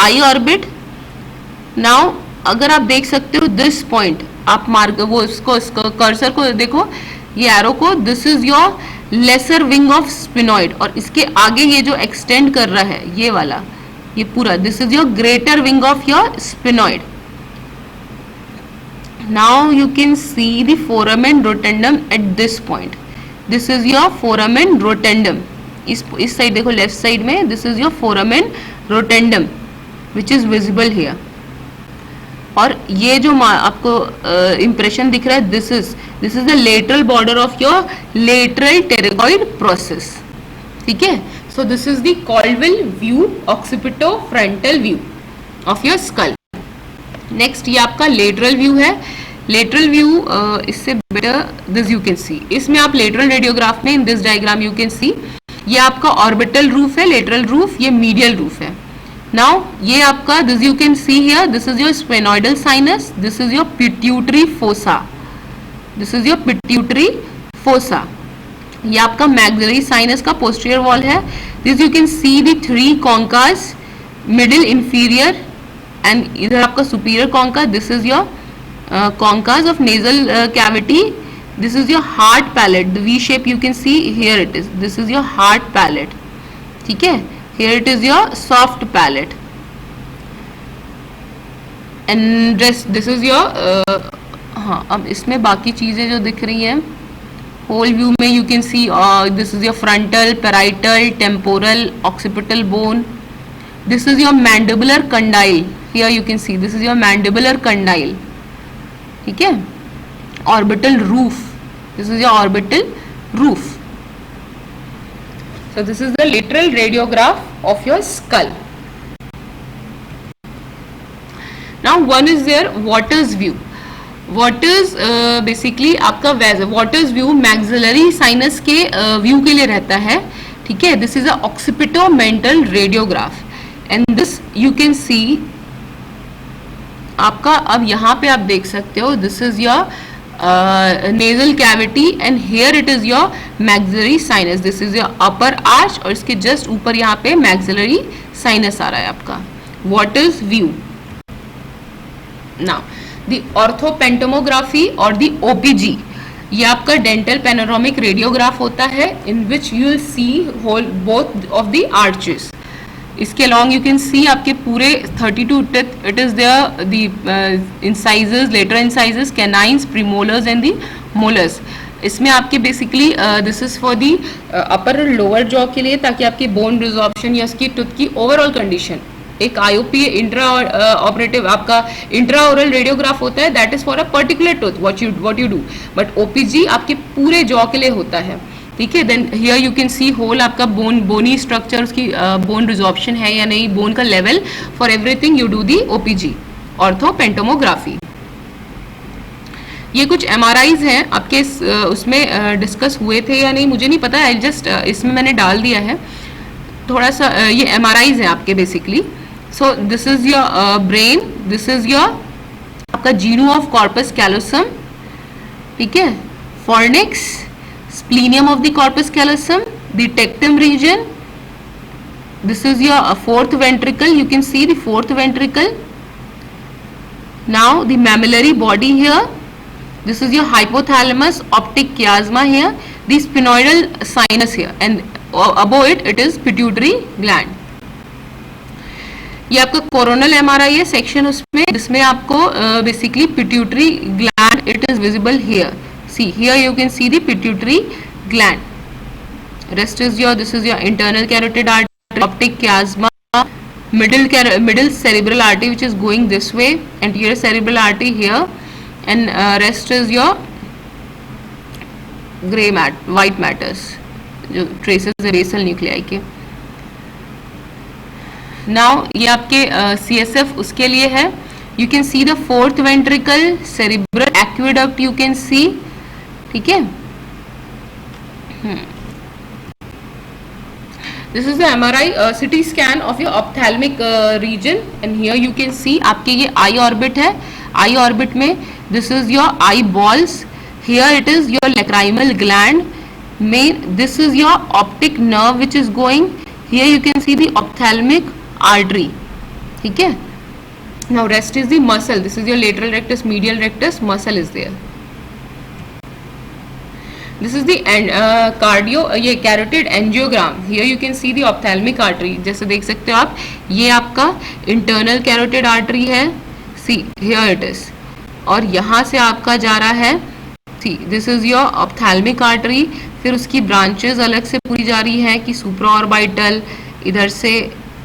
आई ऑर्बिट। नाउ अगर आप देख सकते हो दिस पॉइंट, आप मार्क वो इसको कर्सर को देखो, ये एरो को, this is your lesser wing of sphenoid, और इसके आगे ये जो एक्सटेंड कर रहा है ये वाला, ये पूरा, this is your greater wing of your sphenoid. Now you can see the foramen rotundum at this point, this is your foramen rotundum. इस साइड देखो, लेफ्ट साइड में, this is your foramen rotundum which is visible here. और ये जो आपको impression दिख रहा है, this is the lateral border of your lateral pterygoid process, ठीक है। So this is the Caldwell view, occipito frontal view of your skull. Next ये आपका लेटरल व्यू है। लेटरल व्यू इससे better this you can see, इसमें आप lateral radiograph में in this diagram you can see, ये आपका ऑर्बिटल रूफ है, लेटरल रूफ, ये मीडियल रूफ है। नाउ ये आपका this you can see here, this is your sphenoidal sinus, this is your pituitary fossa, this is your pituitary fossa. ये आपका maxillary sinus का पोस्टीरियर वॉल है। This you can see the three conchas, middle, inferior and इधर आपका superior concha, this is your conchas of nasal cavity, this is your hard palate, the V shape you can see here it is, this is your hard palate, ठीक है। here it is your soft palate and this is your हाँ, अब इसमें बाकी चीजें जो दिख रही हैं होल व्यू में you can see this is your frontal, parietal, temporal, occipital bone, this is your mandibular condyle, here you can see this is your mandibular condyle, ठीक है। orbital roof, this is your orbital roof. So this is the lateral radiograph of your skull. Now one is there Waters view. Waters basically आपका Waters view maxillary sinus के view के लिए रहता है, ठीक है। This is a occipitomental radiograph and this you can see आपका, अब यहाँ पे आप देख सकते हो, this is your nasal cavity and here it is your maxillary sinus, this is your upper arch और इसके just ऊपर यहाँ पे maxillary sinus आ रहा है आपका। Waters view. Now the orthopentomography or the OPG, ये आपका dental panoramic radiograph होता है in which you will see whole both of the arches. इसके along you can see आपके पूरे 32 teeth, it is there the incisors, lateral incisors, canines, premolars and the molars. इसमें आपके basically this is for the upper और lower jaw के लिए, ताकि आपकी बोन रिजॉर्प्शन या उसकी टूथ की ओवरऑल कंडीशन, एक आईओपी इंट्रा ऑपरेटिव आपका इंट्रा ओरल रेडियोग्राफ होता है, that is for a particular tooth what you do, but OPG आपके पूरे जॉ के लिए होता है। ठीक है। Then here you can see whole आपका बोनी स्ट्रक्चर, उसकी बोन रिजॉर्प्शन है या नहीं, बोन का level, for everything you do the OPG, orthopantomography. ये कुछ एमआरआईज हैं आपके उसमें डिस्कस हुए थे या नहीं मुझे नहीं पता, आई जस्ट इसमें मैंने डाल दिया है थोड़ा सा। ये एमआरआईज हैं आपके basically. So this is your brain, this is your आपका जीनू ऑफ कॉर्पस कैलोसम, ठीक है, fornix, splenium of the corpus callosum, the tectum region, this is your fourth ventricle, you can see the fourth ventricle. Now the mammillary body here, this is your hypothalamus, optic chiasma here, the sphenoidal sinus here, and above it is pituitary gland. ये आपका coronal MRI है section उसमें, जिसमें आपको basically pituitary gland it is visible here, see here you can see the pituitary gland. Rest is your, this is your internal carotid artery, optic chiasma, middle cerebral artery which is going this way, anterior cerebral artery here, and rest is your white matters, जो traces है basal nuclei के। now ये आपके CSF उसके लिए है, you can see the fourth ventricle, cerebral aqueduct you can see, ठीक है। This is the MRI CT scan of your ophthalmic region, and here you can see आपके ये eye orbit है, eye orbit में this is your eyeballs, here it is your lacrimal gland, main this is your optic nerve which is going here, you can see the ophthalmic artery, ठीक है। now rest is the muscle, this is your lateral rectus, medial rectus, muscle is there, this is the cardio ये carotid angiogram, here you can see the ophthalmic artery, जैसे देख सकते हो आप, ये आपका internal carotid artery है, see here it is, और यहाँ से आपका जा रहा है, सी this is your ophthalmic artery, फिर उसकी ब्रांचेस अलग से पूरी जा रही हैं कि सुप्राऑर्बिटल इधर से,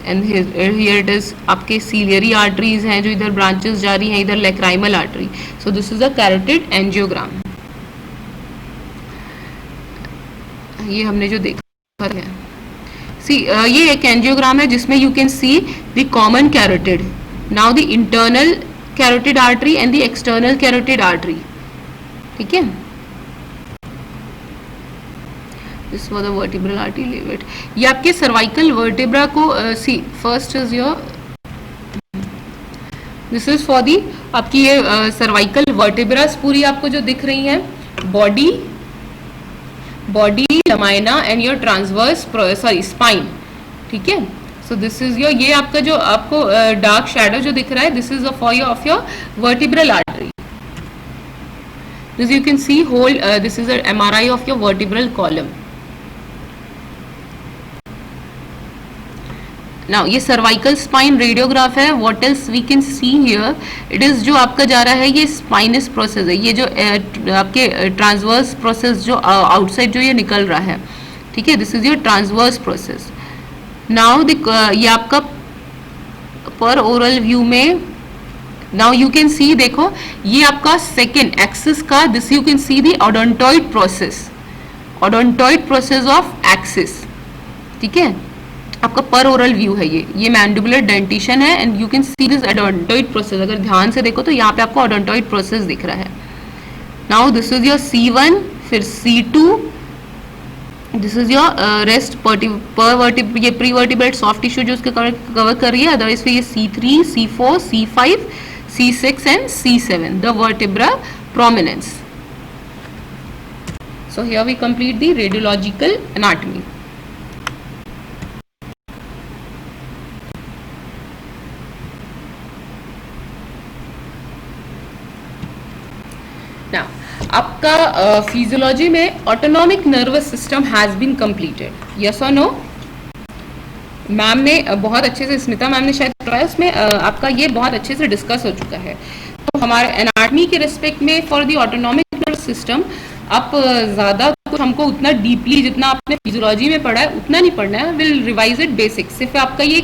एंड हियर इट इज आपके सीलियरी आर्टरीज हैं जो इधर ब्रांचेस जा रही हैं, इधर lacrimal artery. So this is a carotid angiogram. ये हमने जो देखा है, सी ये एक एंजियोग्राम है जिसमें you can see the common carotid, now the internal carotid artery and the external carotid artery, ठीक है। This for the vertebral artery level, ये आपके सर्वाइकल वर्टिब्रा को see first is your, this is for the आपकी ये cervical vertebras पूरी आपको जो दिख रही हैं, body lamina and your transverse sorry spine, ठीक है। सो दिस इज योर, ये आपका जो आपको डार्क शैडो जो दिख रहा है, this is for your of your vertebral artery, this you can see hole, this is a MRI of your vertebral column. Now ये सर्वाइकल स्पाइन रेडियोग्राफ है, what else we can see here, it is जो आपका जा रहा है ये spinous process है, ये जो आपके ट्रांसवर्स प्रोसेस जो आउटसाइड जो ये निकल रहा है, ठीक है, this is your transverse process. Now ये आपका पर ओरल व्यू में, नाउ यू कैन सी, देखो ये आपका सेकेंड एक्सिस का, this you can see the odontoid process, odontoid process of axis, ठीक है, आपका पर ओरल व्यू है ये मैंडिबुलर डेंटिशन है, and you can see this odontoid process, अगर ध्यान से देखो तो यहाँ पे आपको ओडोंटॉइड प्रोसेस दिख रहा है। Now this is your C1, फिर C2, this is your rest ये प्री वर्टिब्रेट सॉफ्ट टिश्यू जो उसके कवर कर रही है, अदरवाइज फिर ये C3, C4, C5, C6 and C7, the vertebra prominens. So here we complete the radiological anatomy. Now, आपका फिजियोलॉजी में autonomic nervous system has been completed, yes और नो? मैम ने बहुत अच्छे से, स्मिता मैम ने शायद कराया, उसमें आपका ये बहुत अच्छे से डिस्कस हो चुका है। तो हमारे एनाटॉमी के रिस्पेक्ट में for the autonomic nervous system आप ज़्यादा कुछ हमको उतना डीपली जितना आपने फिजियोलॉजी में पढ़ा है उतना नहीं पढ़ना है, विल रिवाइज इट बेसिक, सिर्फ आपका ये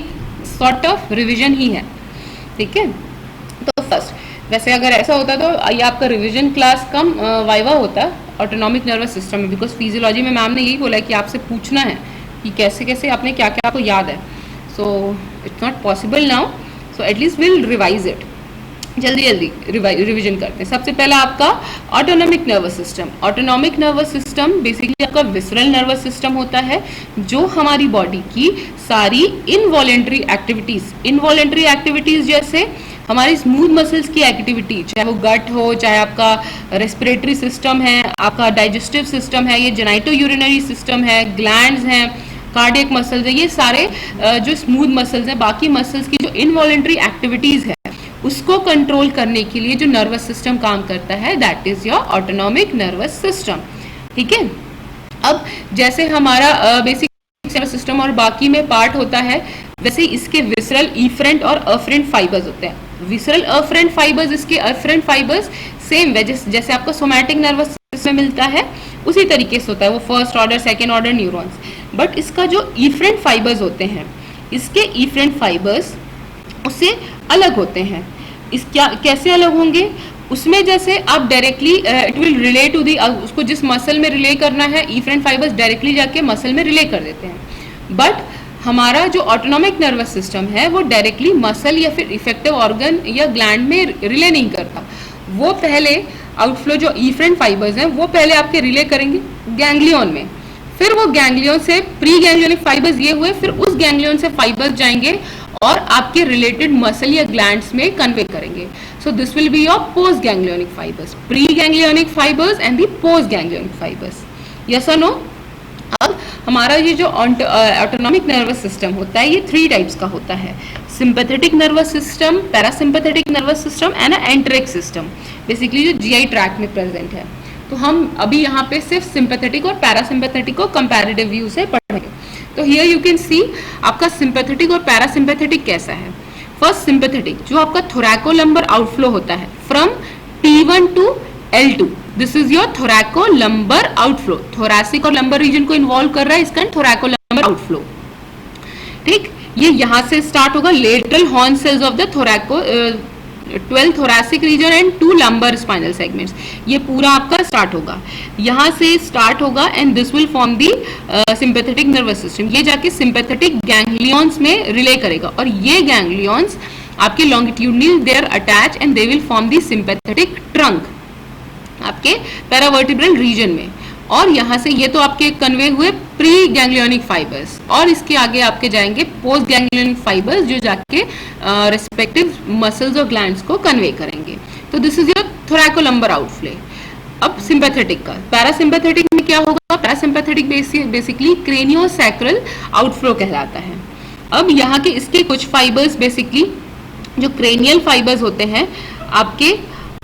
सॉर्ट ऑफ रिविजन ही है, ठीक है। तो फर्स्ट, वैसे अगर ऐसा होता तो ये आपका रिवीजन क्लास कम वाइवा होता, ऑटोनॉमिक नर्वस सिस्टम में, बिकॉज फिजियोलॉजी में मैम ने यही बोला है कि आपसे पूछना है कि कैसे कैसे आपने क्या क्या आपको याद है. So it's not possible now, so at least will revise it. जल्दी जल्दी रिवीजन करते हैं. सबसे पहला आपका autonomic nervous system. Autonomic nervous system basically आपका विसरल नर्वस सिस्टम होता है, जो हमारी बॉडी की सारी इनवॉलेंट्री एक्टिविटीज जैसे हमारी स्मूथ मसल्स की एक्टिविटी, चाहे वो गट हो, चाहे आपका रेस्पिरेटरी सिस्टम है, आपका डाइजेस्टिव सिस्टम है, ये जेनाइटो यूरिनरी सिस्टम है, ग्लैंड्स हैं, कार्डियक मसल्स है, ये सारे जो स्मूथ मसल्स हैं, बाकी मसल्स की जो इनवॉलेंट्री एक्टिविटीज है उसको कंट्रोल करने के लिए जो नर्वस सिस्टम काम करता है, that is your autonomic nervous system. ठीक है. अब जैसे हमारा बेसिक नर्वस सिस्टम और बाकी में पार्ट होता है, वैसे इसके विसरल, इफरेंट और अफरेंट फाइबर्स होते हैं. विसरल अफरेंट फाइबर्स, इसके अफरेंट फाइबर्स सेम जैसे आपका सोमैटिक नर्वस सिस्टम में मिलता है उसी तरीके से होता है, वो first order second order neurons. But इसका जो इफरेंट फाइबर्स होते हैं, इसके इफरेंट फाइबर्स उससे अलग होते हैं. इस क्या कैसे अलग होंगे, उसमें जैसे आप directly it will relay to the, उसको जिस मसल में रिले करना है, इफरेंट फाइबर्स डायरेक्टली जाके मसल में रिले कर देते हैं. बट हमारा जो ऑटोनॉमिक नर्वस सिस्टम है वो डायरेक्टली मसल या फिर इफेक्टिव ऑर्गन या ग्लैंड में रिले नहीं करता. वो पहले आउटफ्लो जो इफरेंट फाइबर्स हैं वो पहले आपके रिले करेंगे गैंग्लियन में, फिर वो गैंग्लियन से प्री गैंग्लियोनिक फाइबर्स ये हुए, फिर उस गैंग्लियन से फाइबर्स जाएंगे और आपके रिलेटेड मसल या ग्लैंड्स में कन्वे करेंगे. So this will be your post ganglionic fibres, pre ganglionic fibres and the post ganglionic fibres. Yes और नो. अब हमारा ये जो ऑटोनॉमिक नर्वस सिस्टम होता है ये 3 टाइप्स का होता है. Sympathetic nervous system, parasympathetic nervous system and enteric system, basically जो जीआई ट्रैक्ट में प्रेजेंट है. तो हम अभी यहाँ पे सिर्फ सिंपैथेटिक और पैरासिम्पैथेटिक को कंपैरेटिव व्यू से पढ़ेंगे. तो हियर यू कैन सी आपका सिंपैथेटिक और पैरासिम्पैथेटिक कैसा है. फर्स्ट सिंपैथेटिक जो आपका थोरैकोलंबर आउटफ्लो होता है from T1 to L2, this is your thoracolumbar outflow. Thoracic और लंबर रीजन को इन्वॉल्व कर रहा है इसका थोरैकोलंबर आउटफ्लो. ठीक, ये यहाँ से स्टार्ट होगा, lateral horn cells of the thoraco 12 thoracic region and 2 lumbar spinal segments, ये पूरा आपका स्टार्ट होगा, यहाँ से स्टार्ट होगा and this will form the sympathetic nervous system. ये जाके सिंपैथेटिक गैंग्लियंस में रिले करेगा और ये गैंग्लियंस आपके longitudinal they are attach and they will form the sympathetic trunk आपके पैरावर्टिब्रल रीजन में. और यहाँ से ये तो आपके कन्वे हुए प्री गैंग्लियोनिक फाइबर्स, और इसके आगे आपके जाएंगे पोस्ट गैंग्लियोनिक फाइबर्स जो जाके रिस्पेक्टिव मसल्स और ग्लैंड्स को कन्वे करेंगे. तो this is your thoracolumbar outflow. अब सिंपैथेटिक का, पैरासिम्पैथेटिक में क्या होगा, पैरासिम्पैथेटिक बेसिकली क्रेनियोसैक्रल आउटफ्लो कहलाता है. अब यहाँ के इसके कुछ फाइबर्स बेसिकली जो क्रेनियल फाइबर्स होते हैं आपके,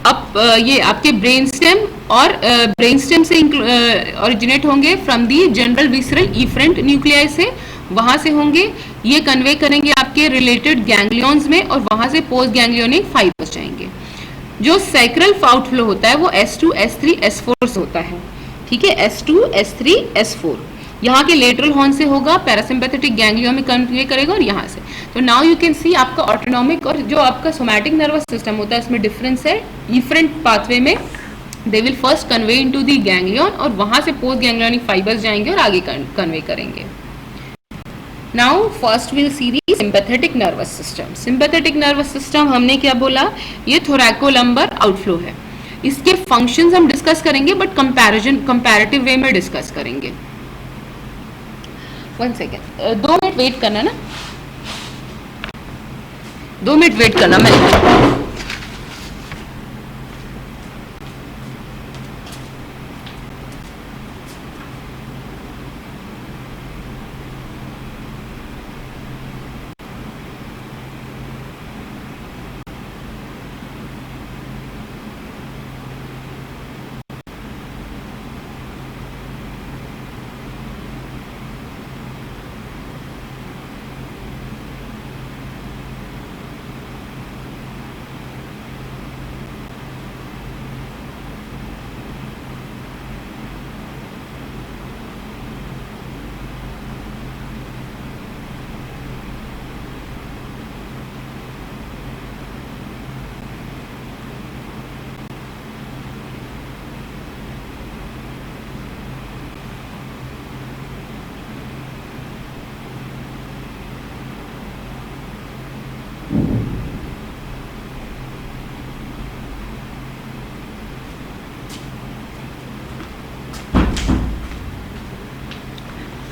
अब ये आपके ब्रेन स्टेम और ब्रेन स्टेम से ओरिजिनेट होंगे from the general visceral efferent nuclei से, वहां से होंगे, ये कन्वे करेंगे आपके रिलेटेड गैंग्लियंस में और वहां से पोस्ट गैंग्लियोनिक फाइबर्स जाएंगे. जो सैक्रल आउटफ्लो होता है वो S2, S3, S4 से होता है. ठीक है, S2, S3, S4 यहाँ के लेटरल हॉर्न से होगा, पैरासिम्पैथेटिक गैंग्लियन में कन्वे करेगा और यहाँ से. तो नाउ यू कैन सी आपका ऑटोनॉमिक और जो आपका सोमैटिक नर्वस सिस्टम होता है इसमें डिफरेंस है. इफरेंट पाथवे में they will first convey into the ganglion और वहां से पोस्ट गैंग्लियोनिक फाइबर्स जाएंगे और आगे कन्वे करेंगे. Now first will see the sympathetic nervous system. Sympathetic nervous system हमने क्या बोला, ये थोरैकोलंबर आउटफ्लो है. इसके फंक्शंस हम डिस्कस करेंगे बट कंपैरेटिव वे में डिस्कस करेंगे. 1 सेकेंड, 2 मिनट वेट करना ना, 2 मिनट वेट करना. मैं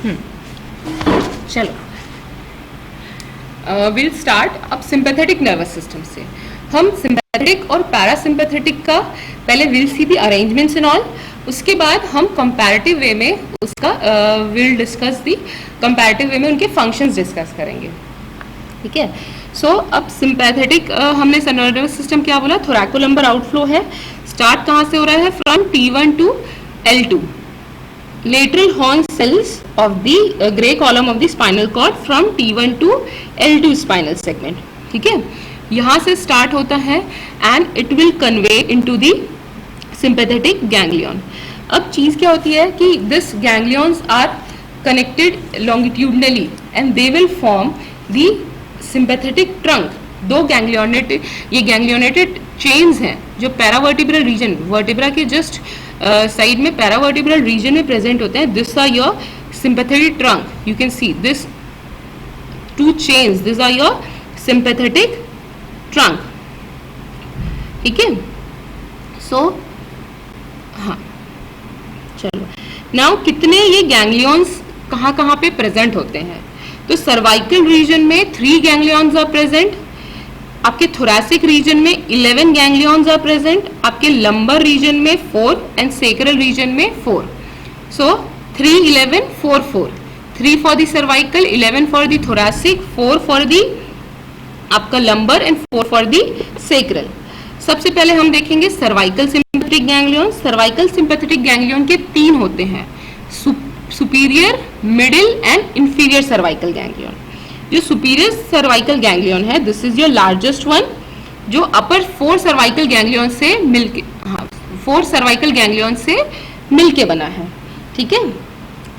चलो विल स्टार्ट अब सिंपैथेटिक नर्वस सिस्टम से। हम सिंपैथेटिक और पैरासिम्पैथेटिक का पहले will see the arrangements and all, उसके बाद हम कंपैरेटिव वे में उसका विल डिस्कस दी कंपैरेटिव वे में उनके फंक्शंस डिस्कस करेंगे। ठीक है, सो अब सिंपैथेटिक हमने नर्वस सिस्टम क्या बोला, थोरैकोलम्बर आउटफ्लो है। स्टार्ट कहाँ से हो रहा है, from T1 to L2 lateral horn cells of the gray column of the spinal cord from T1 to L2 spinal segment। ठीक है, यहाँ से स्टार्ट होता है and it will convey into the sympathetic ganglion। अब चीज क्या होती है कि this ganglions are connected longitudinally and they will form the sympathetic trunk। दो गैंग्लियोनेटेड, ये गैंग्लियोनेटेड चेन्स हैं जो पैरावर्टिब्रल रीजन, वर्टिब्रा के जस्ट साइड में पैरावर्टिब्रल रीजन में प्रेजेंट होते हैं। This are your sympathetic trunk, you can see this two chains, this are your sympathetic trunk. ठीक है, सो हाँ चलो नाउ कितने ये गैंग्लियंस कहाँ कहाँ पे प्रेजेंट होते हैं, तो सर्वाइकल रीजन में 3 गैंग्लियंस आर प्रेजेंट, आपके थोरैसिक रीजन में 11 गैंग्लियंस आर प्रेजेंट, आपके लंबर रीजन में 4 एंड सेक्रल रीजन में 4। So 3 11 4 4, 3 for the cervical, 11 for the thoracic, 4 for the आपका lumbar and 4 for the sacral. सबसे पहले हम देखेंगे cervical sympathetic ganglion. Cervical sympathetic ganglion के 3 होते हैं, superior, middle and inferior cervical ganglion. जो सुपीरियर सर्वाइकल गैंग्लियन है this is your largest one, जो अपर 4 सर्वाइकल गैंग्लियन से मिलके, हाँ 4 सर्वाइकल गैंग्लियन से मिलके बना है। ठीक है,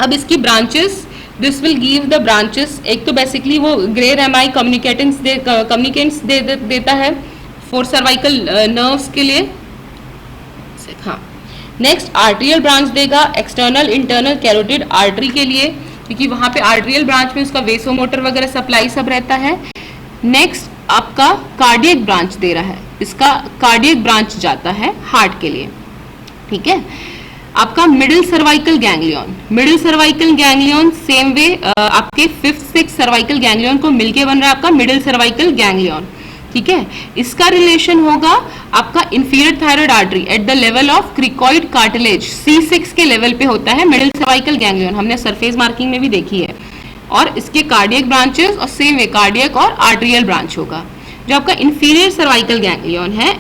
अब इसकी branches, this will give the branches, एक तो बेसिकली वो ग्रे रेमाई कम्युनिकेंट्स देता है 4 सर्वाइकल नर्व्स के लिए। हाँ, नेक्स्ट आर्टेरियल ब्रांच देगा एक्सटर्नल इंटरनल कैरोटिड आर्टरी के लिए, क्योंकि वहां पे आर्टेरियल ब्रांच में उसका वेसोमोटर वगैरह सप्लाई सब रहता है। नेक्स्ट आपका कार्डियक ब्रांच दे रहा है, इसका कार्डियक ब्रांच जाता है हार्ट के लिए। ठीक है, आपका middle cervical ganglion, middle cervical ganglion same way आपके 5th 6th सर्वाइकल गैंग्लियन को मिलके बन रहा है आपका मिडिल सर्वाइकल गैंग्लियन। ठीक है, इसका रिलेशन होगा आपका inferior thyroid artery eight the level of cricoid cartilage, C6 के लेवल पे होता है मिडिल सर्वाइकल गैंग्लियन, हमने सरफेस मार्किंग में भी देखी है। और इसके कार्डियक ब्रांचेस और सेम वे कार्डियक और आर्टेरियल ब्रांच होगा। जो आपका इंफीरियर सर्वाइकल गैंग्लियन है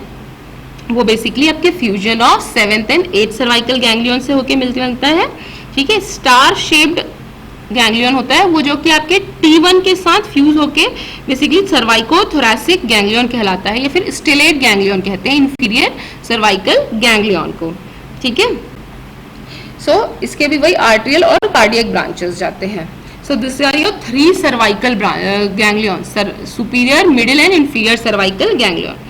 वो बेसिकली आपके fusion of 7th and 8th cervical ganglion से होके मिलता है। ठीक है, स्टार शेप्ड गैंग्लियन होता है वो, जो कि आपके T1 के साथ फ्यूज होके बेसिकली सर्वाइको थोरैसिक गैंग्लियन कहलाता है, या फिर स्टेलेट गैंग्लियन कहते हैं इंफीरियर सर्वाइकल गैंग्लियन को। ठीक है, सो इसके भी वही आर्टेरियल और कार्डियक ब्रांचेस जाते हैं। So this are your 3 cervical ganglion, superior, middle and inferior cervical ganglion.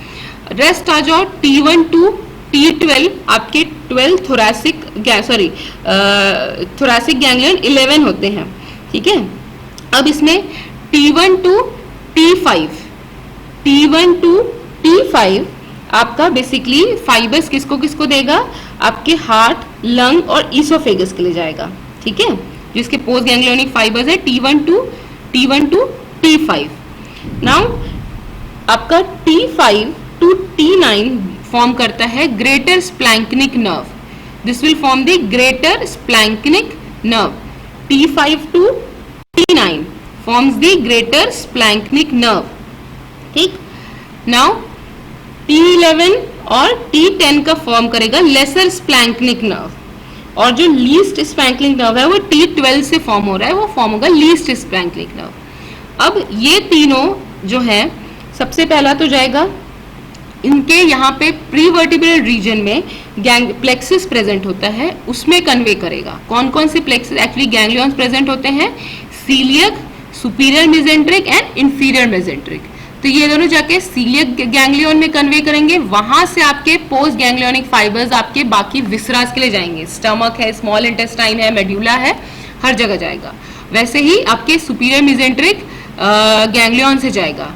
Rest आ जाओ T1 टू T12, आपके 12 थोरैसिक थोरैसिक गैंग्लियन 11 होते हैं। ठीक है, अब इसमें T1 to T5, T1 to T5 आपका बेसिकली फाइबर्स किसको किसको देगा, आपके हार्ट, लंग और ईसोफेगस के लिए जाएगा। ठीक है, जिसके पोस्ट गैंग्लियोनिक फाइबर्स है T1 टू T5। नाउ आपका T5 टू T9 फॉर्म करता है greater splanchnic nerve, this will form the greater splanchnic nerve. T5 to T9 forms the greater splanchnic nerve. ठीक, नाउ T11 और T10 का form करेगा laser स्प्लैंक्निक nerve, और जो least स्प्लैंक्निक nerve है वो T12 से फॉर्म हो रहा है, वो फॉर्म होगा लीस्ट स्प्लैंक्निक नर्व। अब ये तीनों जो है, सबसे पहला तो जाएगा इनके यहाँ पे प्रीवर्टिब्रल रीजन में प्लेक्सिस प्रेजेंट होता है, उसमें कन्वे करेगा। कौन कौन से प्लेक्सिस एक्चुअली गैंग्लियंस प्रेजेंट होते हैं, coeliac, superior mesenteric and inferior mesenteric. तो ये दोनों जाके सीलियक गैंग्लियन में कन्वे करेंगे, वहां से आपके पोस्ट गैंग्लियोनिक फाइबर्स आपके बाकी विसरास के लिए जाएंगे, स्टमक है, स्मॉल इंटेस्टाइन है, मेड्यूला है, हर जगह जाएगा। वैसे ही आपके सुपीरियर मेसेंट्रिक गैंग्लियन से जाएगा।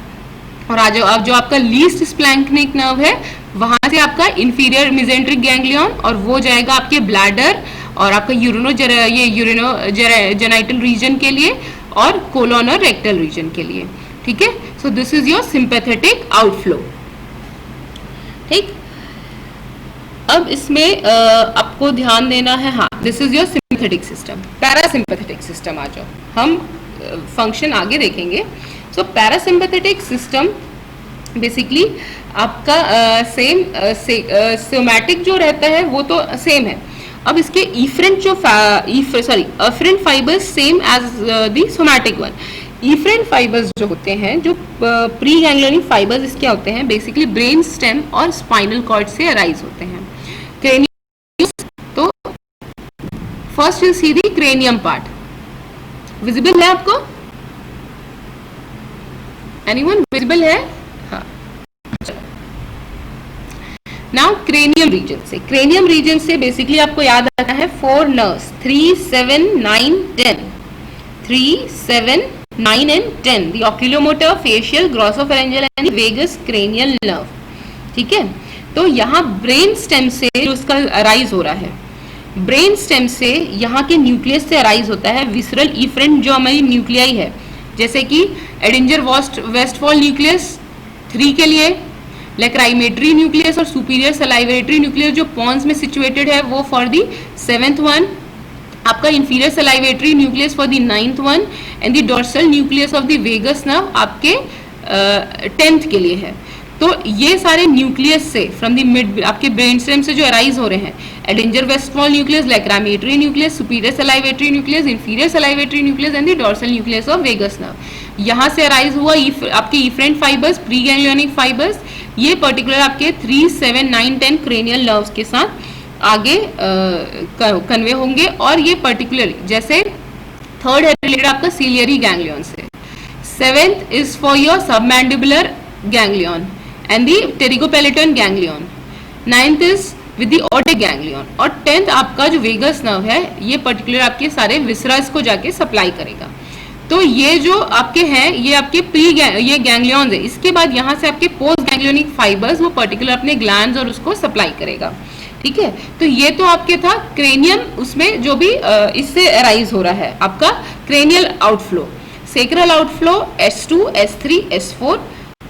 और आज अब जो आपका लीस्ट स्प्लैंक्निक नर्व है वहां से आपका इंफीरियर मेसेंट्रिक गैंग्लियन, और वो जाएगा आपके ब्लैडर और आपका यूरिनो जेनाइटल रीजन के लिए और कोलन और रेक्टल रीजन के लिए। ठीक है, so this is your sympathetic outflow. ठीक, अब इसमें आपको ध्यान देना है, हाँ, this is your sympathetic system. Parasympathetic system आ जाओ, हम फंक्शन आगे देखेंगे। सो पैरासिम्पैथेटिक सिस्टम बेसिकली आपका सेम सोमैटिक जो रहता है वो तो सेम है। अब इसके इफरेंट जो afferent fibres same as the somatic one. Efferent fibres जो होते हैं, जो प्री गैंग्लियोनिक फाइबर्स इसके होते हैं, बेसिकली ब्रेन स्टेम और स्पाइनल कॉर्ड से अराइज होते हैं। क्रेनियम, तो first you see the cranium part. Visible है आपको? एनीवन विजिबल है? हाँ, नाउ क्रेनियम रीजन से, क्रेनियम रीजन से बेसिकली आपको याद आता है 4 nerves, 3, 7, 9, 10, 3, 7, 9 and 10, the oculomotor, facial, glossopharyngeal and vagus cranial nerve। ठीक है, तो यहाँ ब्रेन स्टेम से जो इसका अराइज हो रहा है, ब्रेन स्टेम से यहाँ के न्यूक्लियस से अराइज होता है विसरल इफरेंट जो हमारी न्यूक्लियाई है, जैसे कि एडिंजर वेस्टफॉल न्यूक्लियस 3 के लिए, लैक्राइमेटरी न्यूक्लियस और सुपीरियर सलाइवेटरी न्यूक्लियस जो पॉन्स में सिचुएटेड है वो फॉर दी 7th वन, आपका inferior salivatory nucleus for the 9th one and the dorsal nucleus of the vagus nerve आपके 10th के लिए है। तो ये सारे न्यूक्लियस से फ्रॉम द मिड आपके ब्रेन स्टेम से जो अराइज हो रहे हैं, Edinger Westphal nucleus, lacrimatory nucleus, superior salivatory nucleus, inferior salivatory nucleus and the dorsal nucleus of vagus nerve, यहाँ से अराइज हुआ आपके efferent fibres, pre ganglionic fibres, ये पर्टिकुलर आपके 3, 7, 9, 10 क्रेनियल नर्व्स के साथ आगे कन्वे होंगे। और ये पर्टिकुलर जैसे 3rd है रिलेटेड आपका सीलियरी गैंग्लियन से, 7th is for your submandibular ganglion and the pterygopalatine ganglion, 9th is with the otic ganglion और 10th आपका जो वेगस नर्व है ये पर्टिकुलर आपके सारे विसरस को जाके सप्लाई करेगा। तो ये जो आपके हैं ये आपके ये गैंग्लियंस है। इसके बाद यहाँ से आपके पोस्ट गैंग्लियोनिक फाइबर्स वो पर्टिकुलर अपने ग्लैंड्स और उसको सप्लाई करेगा। ठीक है, तो ये तो आपके था क्रेनियम, उसमें जो भी इससे अराइज हो रहा है आपका cranial outflow. Sacral outflow S2, S3, S4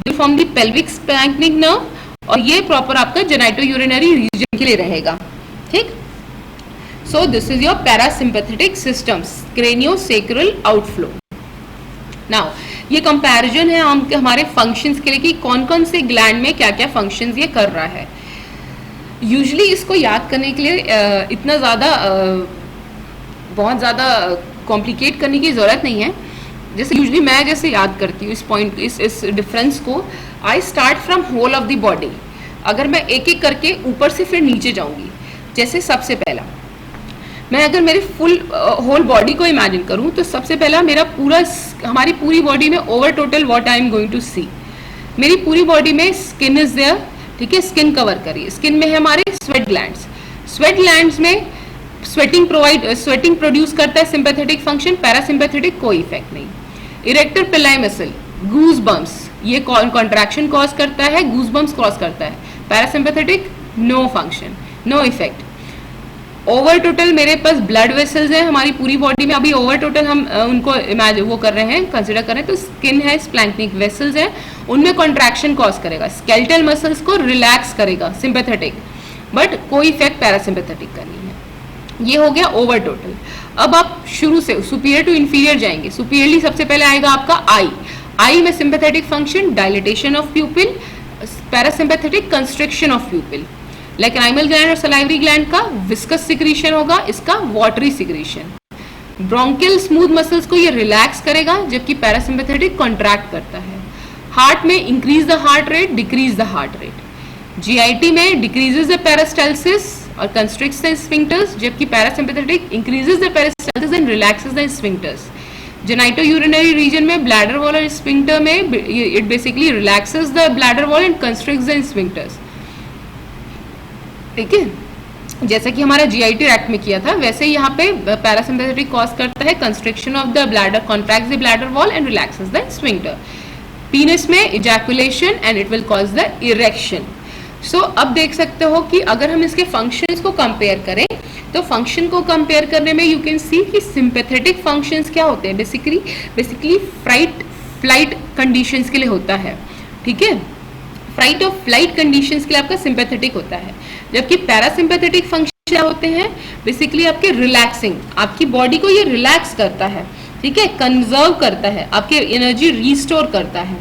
from the pelvic splanchnic nerve, और ये प्रॉपर आपका जेनाइटो यूरिनरी रीजन के लिए रहेगा। ठीक, so this is your parasympathetic systems, craniosacral outflow. Now ये कंपैरिजन है हमारे फंक्शंस के लिए कि कौन कौन से ग्लैंड में क्या क्या फंक्शंस ये कर रहा है। यूजुअली इसको याद करने के लिए इतना ज़्यादा बहुत ज़्यादा कॉम्प्लिकेट करने की ज़रूरत नहीं है। जैसे यूजुअली मैं जैसे याद करती हूँ इस पॉइंट इस डिफरेंस को, I start from whole of the body. अगर मैं एक एक करके ऊपर से फिर नीचे जाऊँगी, जैसे सबसे पहला मैं अगर मेरे फुल होल बॉडी को इमेजिन करूँ तो सबसे पहला मेरा हमारी पूरी बॉडी में over total what I am going to see, मेरी पूरी बॉडी में स्किन इज देयर। ठीक है, स्किन कवर करिए, स्किन में है हमारे स्वेट ग्लैंड्स, स्वेट ग्लैंड्स में स्वेटिंग प्रोड्यूस करता है सिंपैथेटिक फंक्शन, पैरासिम्पैथेटिक कोई इफेक्ट नहीं। Erector pili muscle, goose bumps, ये कॉन्ट्रैक्शन कॉज करता है, गूज बम्स कॉज करता है, parasympathetic no function, no effect. Over total मेरे पास ब्लड वेसल्स हैं हमारी पूरी बॉडी में, अभी ओवर टोटल हम उनको वो कर रहे हैं, कंसिडर कर रहे हैं। तो स्किन है, स्प्लैंक्निक वेसल्स हैं, उनमें कॉन्ट्रैक्शन कॉज करेगा, स्केलेटल मसल्स को रिलैक्स करेगा सिंपैथेटिक, बट कोई इफेक्ट पैरासिम्पैथेटिक का नहीं है। ये हो गया ओवर टोटल। अब आप शुरू से सुपीरियर टू इंफीरियर जाएंगे। सुपीरियरली सबसे पहले आएगा आपका आई में sympathetic function dilatation of प्यूपिल, parasympathetic constriction of प्यूपिल। Lacrimal gland और सलाइवरी ग्लैंड का विस्कस सिक्रीशन होगा, इसका watery secretion. Bronchial smooth muscles को ये रिलैक्स करेगा, जबकि पैरासिम्पैथेटिक कॉन्ट्रैक्ट करता है। हार्ट में increase the heart rate, decrease the heart rate. GIT में डिक्रीजेस द पेरिस्टाल्सिस और कंस्ट्रिक्ट्स द स्फिंक्टर्स, जबकि parasympathetic increases the peristalsis and relaxes the sphincters. Genito urinary region में ब्लैडर वॉल और sphincter में it basically relaxes the bladder wall and constricts the sphincters. ठीक है, जैसा कि हमारा जीआईटी ट्रैक्ट में किया था वैसे यहाँ पे पैरासिम्पैथेटिक कॉज करता है constriction of the bladder, contracts the bladder wall and relaxes the sphincter. Penis में ejaculation and it will cause the erection. So अब देख सकते हो कि अगर हम इसके फंक्शंस को कंपेयर करें तो फंक्शन को कंपेयर करने में यू कैन सी कि सिंपैथेटिक फंक्शंस क्या होते हैं, बेसिकली फ्लाइट कंडीशंस के लिए होता है, ठीक है, फ्लाइट और फ्लाइट कंडीशंस के लिए आपका सिंपैथेटिक होता है, जबकि पैरासिम्पैथेटिक फंक्शन क्या होते हैं, बेसिकली आपके रिलैक्सिंग, आपकी बॉडी को ये रिलैक्स करता है, ठीक है, कंजर्व करता है, आपके एनर्जी रिस्टोर करता है।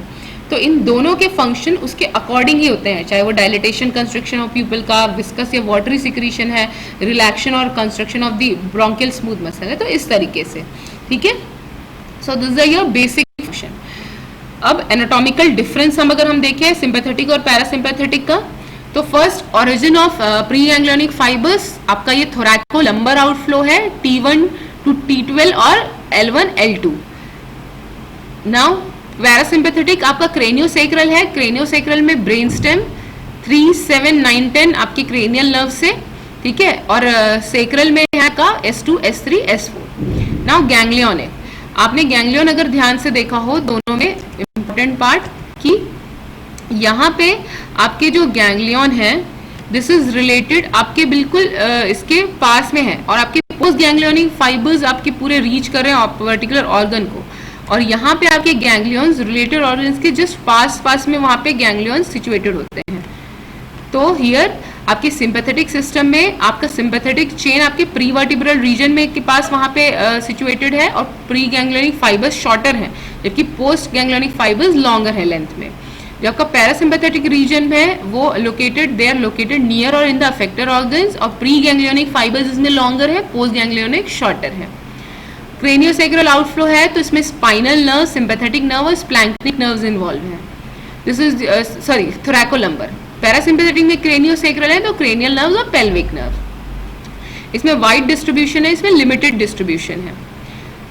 तो इन दोनों के फंक्शन उसके अकॉर्डिंग ही होते हैं, चाहे वो डायलिटेशन कंस्ट्रक्शन ऑफ प्यूपिल का, विस्कस या वाटरी सिक्रीशन है, रिलैक्शन और construction of the bronchial smooth muscle है, तो इस तरीके से, ठीक है। So this is your basic function. अब एनाटॉमिकल डिफरेंस अगर हम देखें सिंपैथेटिक और पैरासिम्पैथेटिक का, तो first origin of pre ganglionic fibres, आपका ये थोरैको लंबर आउटफ्लो है T1 to T12 और L1 L2। नाउ पैरासिम्पैथेटिक आपका क्रेनियोसेक्रल है, क्रेनियोसेक्रल में ब्रेन स्टेम 3, 7, 9, 10 आपके क्रेनियल नर्व से, ठीक है, और सेक्रल में है का S2, S3, S4। Now ganglion है, आपने गैंग्लियन अगर ध्यान से देखा हो दोनों में इंपॉर्टेंट पार्ट कि यहाँ पे आपके जो गैंग्लियन है दिस इज रिलेटेड आपके बिल्कुल इसके पास में है, और आपके पोस्ट गैंग्लियोनिक फाइबर्स आपके पूरे रीच कर रहे हैं पर्टिकुलर ऑर्गन को, और यहाँ पे आपके गैंग्लियंस रिलेटेड ऑर्गन्स के जस्ट पास में वहाँ पे गैंग्लियंस सिचुएटेड होते हैं। तो हियर आपके सिंपैथेटिक सिस्टम में आपका सिंपैथेटिक चेन आपके प्री वर्टिब्रल रीजन में के पास वहाँ पे सिचुएटेड है, और प्री गैंग्लियोनिक फाइबर्स शॉर्टर हैं, जबकि पोस्ट गैंग्लियोनिक फाइबर्स लॉन्गर है लेंथ में। जो आपका पैरासिम्पैथेटिक रीजन में वो दे आर लोकेटेड नियर और इन द अफेक्टेड ऑर्गन्स, और प्री गैंग्लियोनिक फाइबर्स इसमें लॉन्गर है, पोस्ट गैंग्लियोनिक शॉर्टर है। क्रेनियोसेक्रल आउटफ्लो है तो इसमें स्पाइनल नर्व, सिंपैथेटिक नर्व और स्प्लैंक्टिक नर्व्स इन्वॉल्व हैं। This is थोरैको lumbar. पैरासिम्पैथेटिक में क्रेनियोसेक्रल है तो क्रेनियल नर्व्स और पेल्विक नर्व। इसमें वाइड डिस्ट्रीब्यूशन है, इसमें लिमिटेड डिस्ट्रीब्यूशन है।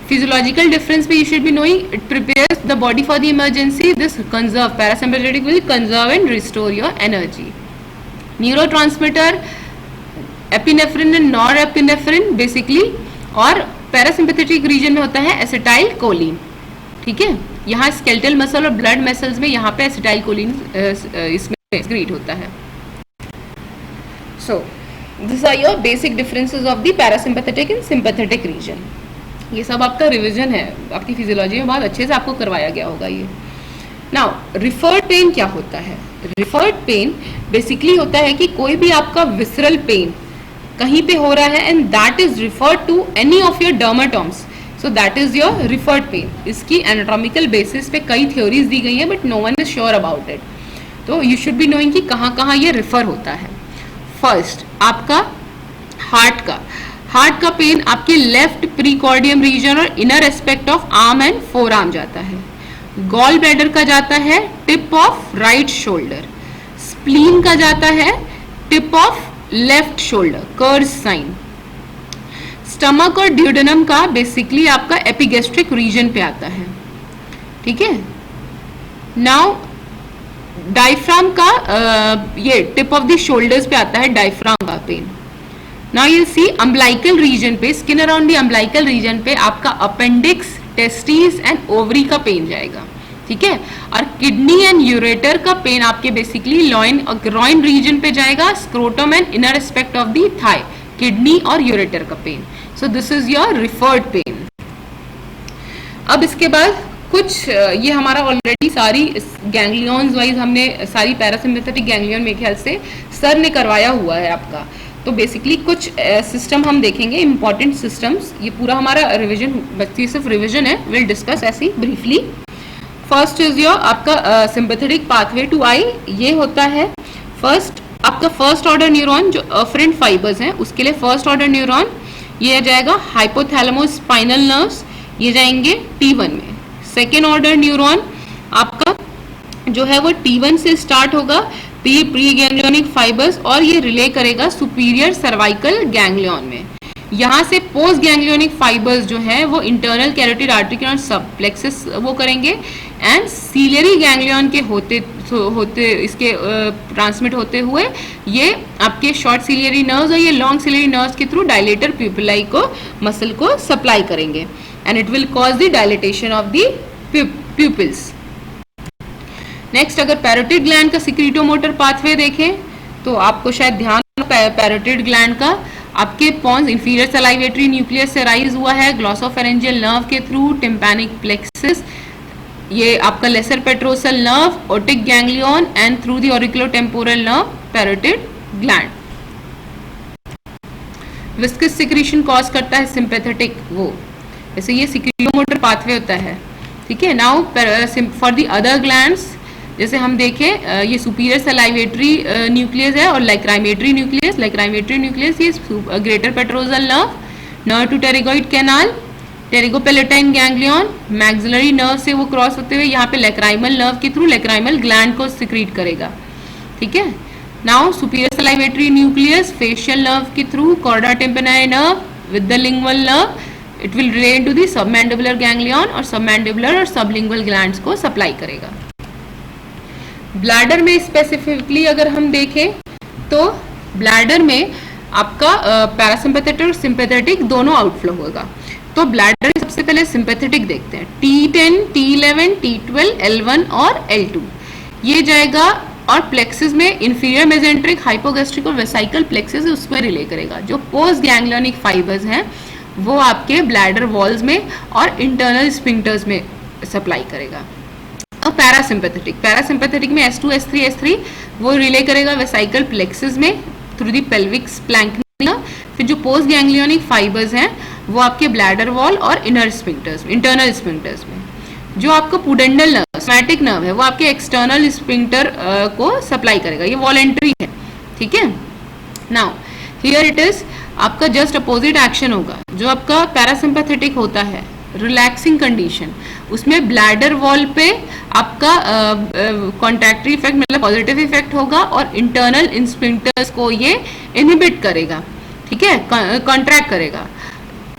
फिजियोलॉजिकल डिफरेंस पे you should be knowing, it prepares the body for the emergency, this conserve, parasympathetic will conserve and restore your energy. Neurotransmitter epinephrine and norepinephrine basically, और parasympathetic region में होता है acetyl choline, ठीक है। यहाँ skeletal muscle और blood muscles में यहाँ पे एसिटाइल कोलिन इसमें एक्सक्रीट होता है। So this are your basic differences of the parasympathetic and sympathetic region. ये सब आपका रिवीजन है, आपकी फिजियोलॉजी में बहुत अच्छे से आपको करवाया गया होगा ये। नाउ रिफर्ड पेन क्या होता है? रिफर्ड पेन बेसिकली होता है कि कोई भी आपका विसरल पेन कहीं पे हो रहा है and that is referred to any of your dermatomes, so that is your referred pain. इसकी एनाटॉमिकल बेसिस पे कई थ्योरीज दी गई हैं but no one is sure about it, तो यू शुड बी नोइंग कि कहाँ कहाँ ये रिफर होता है। फर्स्ट आपका हार्ट का पेन आपके लेफ्ट प्रीकॉर्डियम रीजन और inner aspect of arm and forearm जाता है। गॉल ब्लैडर का जाता है tip of right shoulder. Spleen का जाता है tip of left shoulder, curve sign. Stomach और ड्यूडेनम का बेसिकली आपका एपिगेस्ट्रिक रीजन पे आता है, ठीक है। नाउ डायफ्राम का ये टिप ऑफ द शोल्डर्स पे आता है डायफ्राम का pain. Now you see umbilical region पे, skin around the umbilical region पे आपका अपेंडिक्स, टेस्टिस एंड ओवरी का पेन जाएगा, ठीक है। और किडनी एंड यूरेटर का पेन आपके बेसिकली लॉइन रीजन पे जाएगा, scrotum and inner aspect of the thigh, kidney और यूरेटर का pain. So this is your referred pain. अब इसके बाद कुछ ये हमारा ऑलरेडी सारी गैंग्लियंस वाइज हमने सारी पैरासिम्पैथेटिक गैंग्लियन मेरे ख्याल से सर ने करवाया हुआ है आपका। तो बेसिकली कुछ सिस्टम हम देखेंगे, इंपॉर्टेंट सिस्टम्स। ये पूरा हमारा रिविजन, बच्ची सिर्फ रिविजन है, विल डिस्कस ऐसी ब्रीफली। फर्स्ट इज योर आपका सिंपैथेटिक पाथवे टू आई। ये होता है फर्स्ट आपका फर्स्ट ऑर्डर न्यूरॉन जो अफरेंट फाइबर्स हैं उसके लिए फर्स्ट ऑर्डर न्यूरॉन ये जाएगा हाइपोथैलेमस स्पाइनल नर्व्स, ये जाएंगे T1 में। सेकेंड ऑर्डर न्यूरॉन आपका जो है वो T1 से स्टार्ट होगा, प्री गैंग्लियोनिक फाइबर्स, और ये रिले करेगा सुपीरियर सर्वाइकल गैंग्लियन में। यहाँ से पोस्ट गैंग्लियोनिक फाइबर्स जो है वो इंटरनल कैरोटिड आर्टरी और सबप्लेक्सस वो करेंगे, एंड सीलियरी गैंग्लियन के होते इसके ट्रांसमिट होते हुए ये आपके शॉर्ट सीलियरी नर्व्स और ये लॉन्ग सीलियरी नर्व्स के थ्रू डायलेटर प्यूपिलाई को मसल को सप्लाई करेंगे, and it will cause the dilatation of the pupils. Next अगर पैरोटिड ग्लैंड का सिक्रीटोमोटर पाथवे देखें तो आपको शायद ध्यान पैरोटिड ग्लैंड का आपके पॉन्स इंफीरियर सलाइवेटरी न्यूक्लियस से राइज हुआ है, ग्लॉसोफेरेंजियल नर्व के थ्रू, टिम्पैनिक प्लेक्सिस, ये आपका lesser petrosal nerve, otic ganglion and through the auriculotemporal nerve, parotid gland. Viscous secretion cause करता है सिंपैथेटिक, वो जैसे ये सिक्रियोमोटर पाथवे होता है, ठीक है। Now for the other glands, जैसे हम देखें ये सुपीरियर सलाइवेटरी न्यूक्लियस है और लाइक्राइमेटरी न्यूक्लियस। लाइक्राइमेटरी न्यूक्लियस ये greater petrosal nerve, nerve to pterygoid canal, pterygopalatine ganglion, maxillary nerve से वो क्रॉस होते हुए यहाँ पे लैक्राइमल नर्व के थ्रू लैक्राइमल ग्लैंड को सिक्रीट करेगा, ठीक है। Now superior salivatory nucleus facial nerve के through chorda tympani nerve with the lingual nerve, it will relate to the submandibular ganglion और सबमैंडिबुलर और सबलिंगुअल ग्लैंड्स को सप्लाई करेगा। ब्लैडर में स्पेसिफिकली अगर हम देखें तो ब्लैडर में आपका पैरासिम्पैथेटिक और सिंपैथेटिक दोनों आउटफ्लो होगा। तो ब्लैडर में सबसे पहले सिंपैथेटिक देखते हैं, T10, T11, T12, L1 और L2 ये जाएगा, और प्लेक्सिस में इंफीरियर मेजेंट्रिक, हाइपोगैस्ट्रिक और वेसाइकल प्लेक्सिस उसमें रिले करेगा। जो पोस्ट गैंग्लियोनिक फाइबर्स हैं वो आपके ब्लैडर वॉल्स में और इंटरनल स्फिंक्टर्स में सप्लाई करेगा। और पैरासिम्पैथेटिक में S2, S3, S3 वो रिले करेगा वेसाइकल प्लेक्सिस में थ्रू दी पेल्विक स्प्लैंक्निया। फिर जो पोस्ट गैंग्लियोनिक फाइबर्स हैं वो आपके ब्लैडर वॉल और इंटरनल स्फिंक्टर्स में। जो आपका पुडेंडल नर्व, सोमैटिक नर्व है, वो आपके एक्सटर्नल स्फिंक्टर को सप्लाई करेगा, ये वॉलेंट्री है, ठीक है। नाउ हियर इट इज, आपका जस्ट अपोजिट एक्शन होगा। जो आपका पैरासिम्पैथेटिक होता है रिलैक्सिंग कंडीशन, उसमें ब्लैडर वॉल पे आपका कॉन्ट्रैक्टरी इफेक्ट मतलब पॉजिटिव इफेक्ट होगा और इंटरनल स्फिंक्टर्स को ये इनहिबिट करेगा, ठीक है, कॉन्ट्रैक्ट करेगा।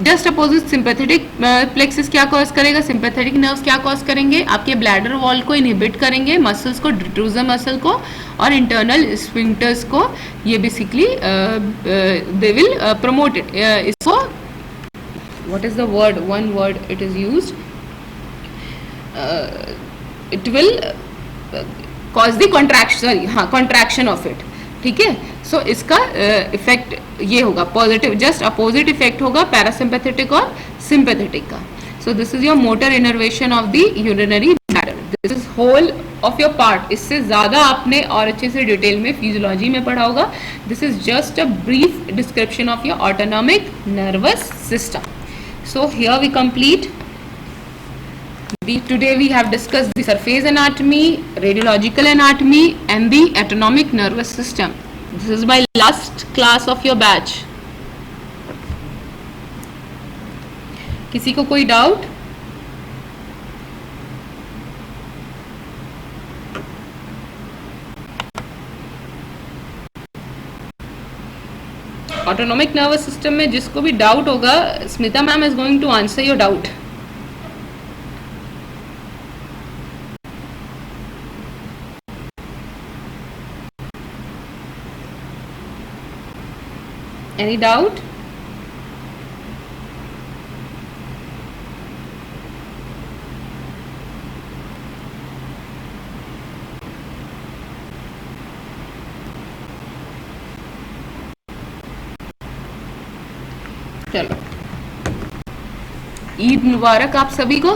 जस्ट अपोजिट सिंपैथेटिक प्लेक्सिस क्या कॉज करेगा, सिंपैथेटिक नर्व्स क्या कॉज करेंगे, आपके ब्लैडर वॉल को इनहिबिट करेंगे, मसल्स को, डिट्रूजर मसल को और इंटरनल स्फिंक्टर्स को, ये basically they will promote it. इसको what is the word, one word it is used, it will cause the contraction of it, ठीक है। सो इसका इफेक्ट ये होगा पॉजिटिव, जस्ट अपोजिट इफेक्ट होगा पैरासिम्पैथेटिक और सिंपैथेटिक का। So this is your motor innervation of the urinary bladder, this is whole of your part. इससे ज्यादा आपने और अच्छे से डिटेल में फिजियोलॉजी में पढ़ा होगा। This is just a brief description of your autonomic nervous system. So here we complete. Today we have discussed the surface anatomy, radiological anatomy and the autonomic nervous system. This is my last class of your batch. किसी को कोई doubt? Autonomic nervous system में जिसको भी doubt होगा, Smita ma'am is going to answer your doubt. Any doubt? चलो, ईद मुबारक आप सभी को।